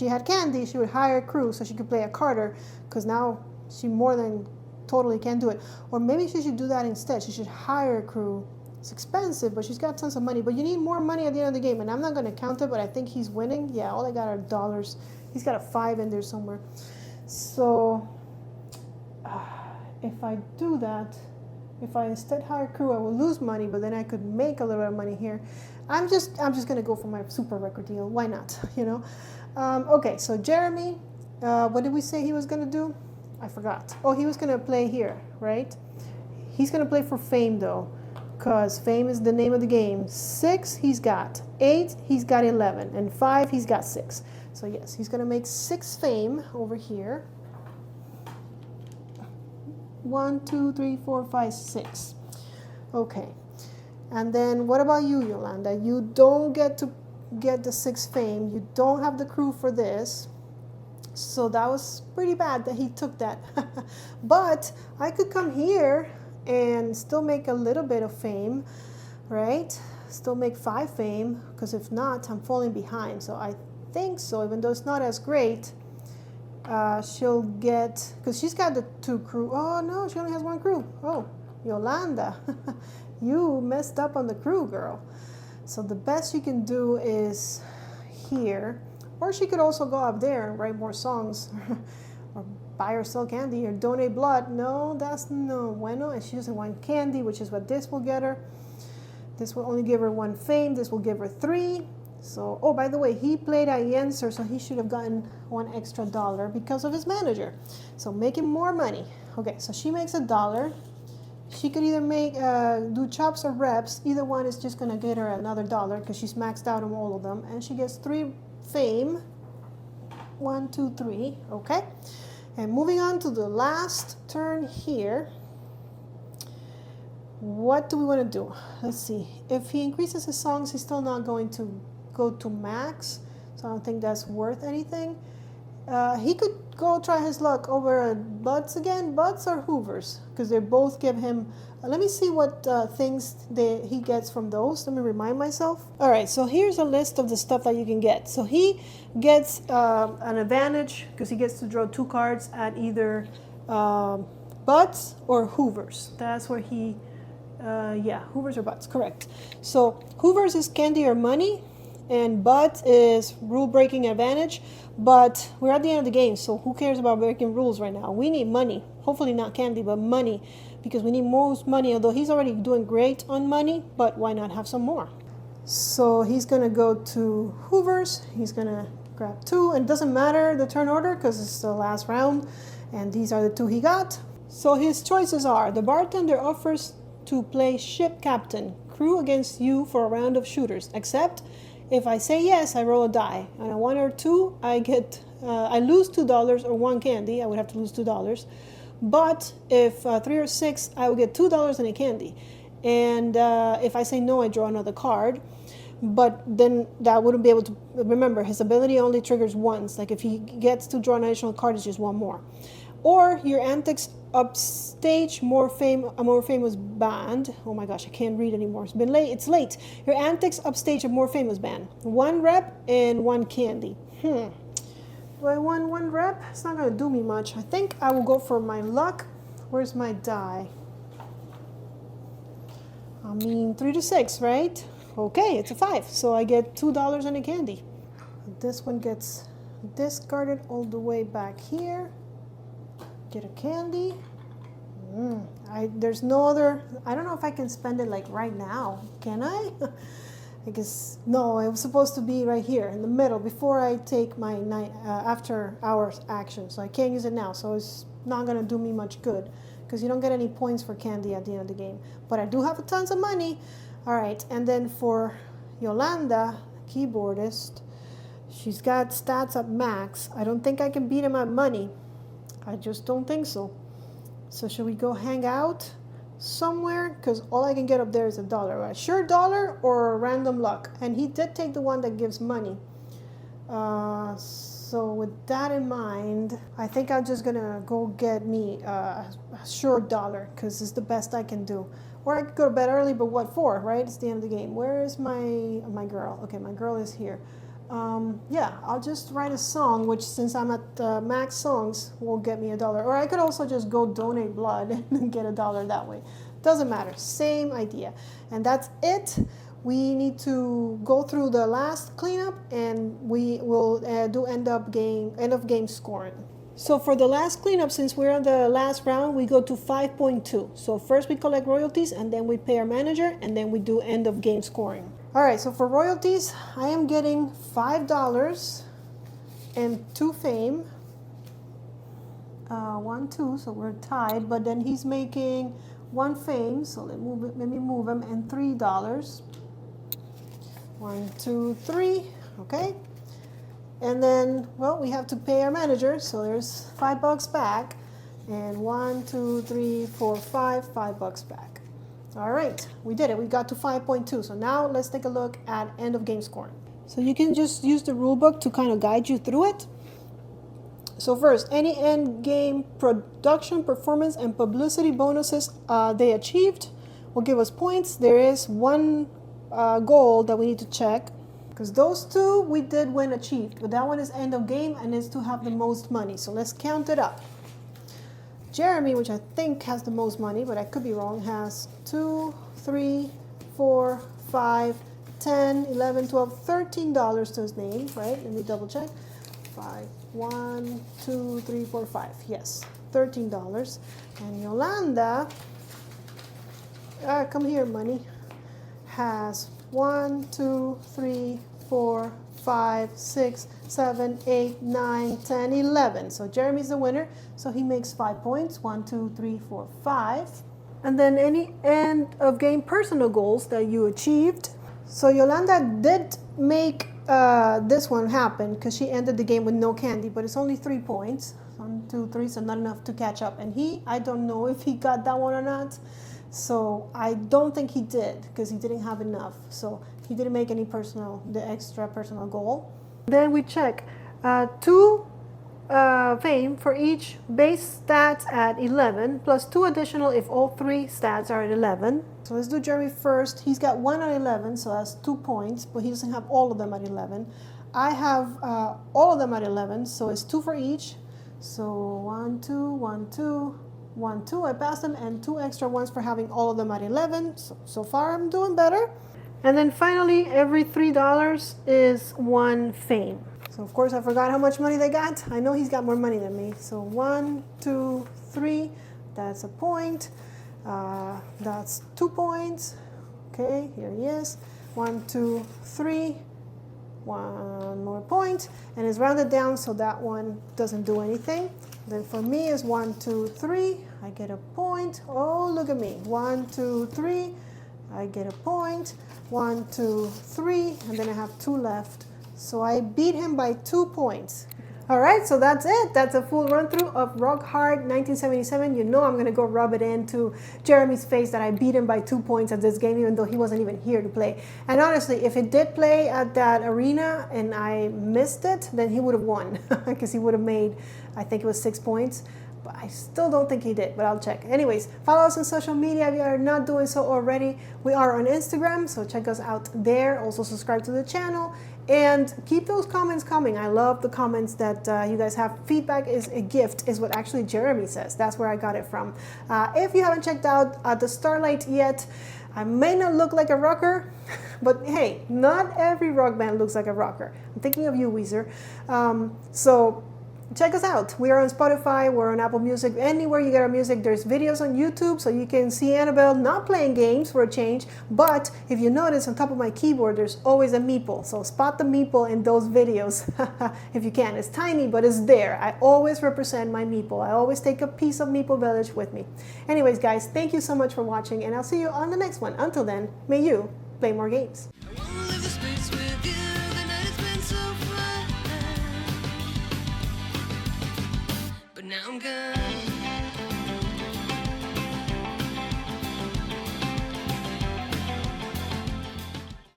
had candy, she would hire a crew so she could play at Carter. Because now she more than totally can do it. Or maybe she should do that instead. She should hire a crew. It's expensive, but she's got tons of money. But you need more money at the end of the game. And I'm not going to count it, but I think he's winning. Yeah, all I got are dollars. He's got a 5 in there somewhere. So if I do that, if I instead hire crew, I will lose money, but then I could make a little bit of money here. I'm just going to go for my super record deal. Why not? You know? Okay, so Jeremy, what did we say he was going to do? I forgot. Oh, he was going to play here, right? He's going to play for fame, though, because fame is the name of the game. 6, he's got. 8, he's got 11. And 5, he's got 6. So yes, he's going to make 6 fame over here. 1, 2, 3, 4, 5, 6. Okay. And then what about you, Yolanda? You don't get to get the 6 fame. You don't have the crew for this. So that was pretty bad that he took that. But I could come here and still make a little bit of fame, right? Still make 5 fame, because if not, I'm falling behind. So I think so, even though it's not as great, she'll get, because she's got the 2 crew. Oh no, she only has 1 crew. Oh, Yolanda, you messed up on the crew, girl. So the best you can do is here. Or she could also go up there and write more songs, or buy or sell candy, or donate blood. No, that's no bueno. And she doesn't want candy, which is what this will get her. This will only give her 1 fame. This will give her 3. So, oh, by the way, he played a Yenser, so he should have gotten $1 extra because of his manager. So making more money. Okay, so she makes $1. She could either make do chops or reps. Either one is just gonna get her another $1 because she's maxed out on all of them, and she gets 3 fame. 1, 2, 3. Okay, and moving on to the last turn here. What do we want to do? Let's see. If he increases his songs, he's still not going to go to max, so I don't think that's worth anything. He could go try his luck over Buds again. Buds or Hoovers, because they both give him. Let me see what things he gets from those. Let me remind myself. All right, so here's a list of the stuff that you can get. So he gets an advantage because he gets to draw 2 cards at either Buds or Hoovers. That's where he. Yeah, Hoovers or Buds, correct. So Hoovers is candy or money, and Buds is rule-breaking advantage. But we're at the end of the game, so who cares about breaking rules right now? We need money. Hopefully not candy, but money, because we need most money, although he's already doing great on money, but why not have some more? So he's going to go to Hoovers. He's going to grab 2, and it doesn't matter the turn order because it's the last round, and these are the 2 he got. So his choices are: the bartender offers to play ship captain, crew against you for a round of shooters, except if I say yes, I roll a die. On a 1 or 2, I lose $2 or 1 candy. I would have to lose $2. But if 3 or 6, I will get $2 and a candy. And if I say no, I draw another card. But then that wouldn't be able to, remember, his ability only triggers once. Like if he gets to draw an additional card, it's just 1 more. Or your antics upstage a more famous band. Oh my gosh, I can't read anymore. It's been late. It's late. Your antics upstage a more famous band. 1 rep and 1 candy. Do I want 1 rep? It's not gonna do me much. I think I will go for my luck. Where's my die? 3 to 6, right? Okay, it's a 5. So I get $2 and a candy. This one gets discarded all the way back here. Get a candy. There's no other. I don't know if I can spend it like right now. Can I? I guess no. It was supposed to be right here in the middle before I take my after hours action. So I can't use it now. So it's not gonna do me much good because you don't get any points for candy at the end of the game. But I do have tons of money. All right, and then for Yolanda, keyboardist, she's got stats at max. I don't think I can beat him at money. I just don't think so. So should we go hang out somewhere? Because all I can get up there is $1. A sure dollar or a random luck. And he did take the one that gives money. So with that in mind, I think I'm just going to go get me a sure dollar because it's the best I can do. Or I could go to bed early, but what for, right? It's the end of the game. Where is my girl? Okay, my girl is here. Yeah, I'll just write a song, which since I'm at max songs, will get me $1. Or I could also just go donate blood and get $1 that way. Doesn't matter, same idea. And that's it. We need to go through the last cleanup and we will do end of game scoring. So for the last cleanup, since we're on the last round, we go to 5.2. So first we collect royalties and then we pay our manager and then we do end of game scoring. All right, so for royalties, I am getting $5 and 2 fame. 1, 2, so we're tied, but then he's making 1 fame, so let me move him, and $3. 1, 2, 3, okay. And then, well, we have to pay our manager, so there's $5 back, and 1, 2, 3, 4, 5, $5 back. All right, we did it. We got to 5.2. So now let's take a look at end of game scoring. So you can just use the rule book to kind of guide you through it. So first, any end game production, performance, and publicity bonuses they achieved will give us points. There is 1 goal that we need to check because those 2 we did when achieved, but that one is end of game and is to have the most money. So let's count it up. Jeremy, which I think has the most money, but I could be wrong, has 2, 3, 4, 5, 10, 11, 12, $13 to his name, right? Let me double check. 5, 1, 2, 3, 4, 5. Yes, $13. And Yolanda, come here, money, has 1, 2, 3, 4, 5, 6, 7, 8, 9, 10, 11. So Jeremy's the winner. So he makes 5 points. 1, 2, 3, 4, 5. And then any end of game personal goals that you achieved. So Yolanda did make this one happen because she ended the game with no candy, but it's only 3 points. 1, 2, 3, so not enough to catch up. And I don't know if he got that one or not. So I don't think he did because he didn't have enough. So he didn't make any the extra personal goal. Then we check 2 fame for each base stats at 11 plus 2 additional if all 3 stats are at 11. So let's do Jeremy first. He's got 1 at 11, so that's 2 points, but he doesn't have all of them at 11. I have all of them at 11, so it's 2 for each. So 1, 2, 1, 2, 1, 2. I passed them, and 2 extra ones for having all of them at 11. So far, I'm doing better. And then finally, every $3 is 1 fame. So of course I forgot how much money they got. I know he's got more money than me. So 1, 2, 3, that's a point. That's 2 points. Okay, here he is. 1, 2, 3, 1 more point. And it's rounded down so that one doesn't do anything. Then for me is 1, 2, 3. I get a point. Oh, look at me. 1, 2, 3. I get a point. 1, 2, 3. And then I have 2 left. So I beat him by 2 points. All right, so that's it. That's a full run through of Rock Hard 1977. You know I'm going to go rub it into Jeremy's face that I beat him by 2 points at this game, even though he wasn't even here to play. And honestly, if it did play at that arena and I missed it, then he would have won because he would have made, I think it was 6 points. But I still don't think he did, but I'll check. Anyways, follow us on social media if you are not doing so already. We are on Instagram, so check us out there. Also subscribe to the channel. And keep those comments coming. I love the comments that you guys have. Feedback is a gift, is what actually Jeremy says. That's where I got it from. If you haven't checked out the Starlight yet, I may not look like a rocker, but hey, not every rock band looks like a rocker. I'm thinking of you, Weezer. So check us out. We are on Spotify, we're on Apple Music, anywhere you get our music. There's videos on YouTube, so you can see Annabelle not playing games for a change. But if you notice, on top of my keyboard, there's always a Meeple. So spot the Meeple in those videos if you can. It's tiny, but it's there. I always represent my Meeple. I always take a piece of Meeple Village with me. Anyways, guys, thank you so much for watching, and I'll see you on the next one. Until then, may you play more games. Now I'm gonna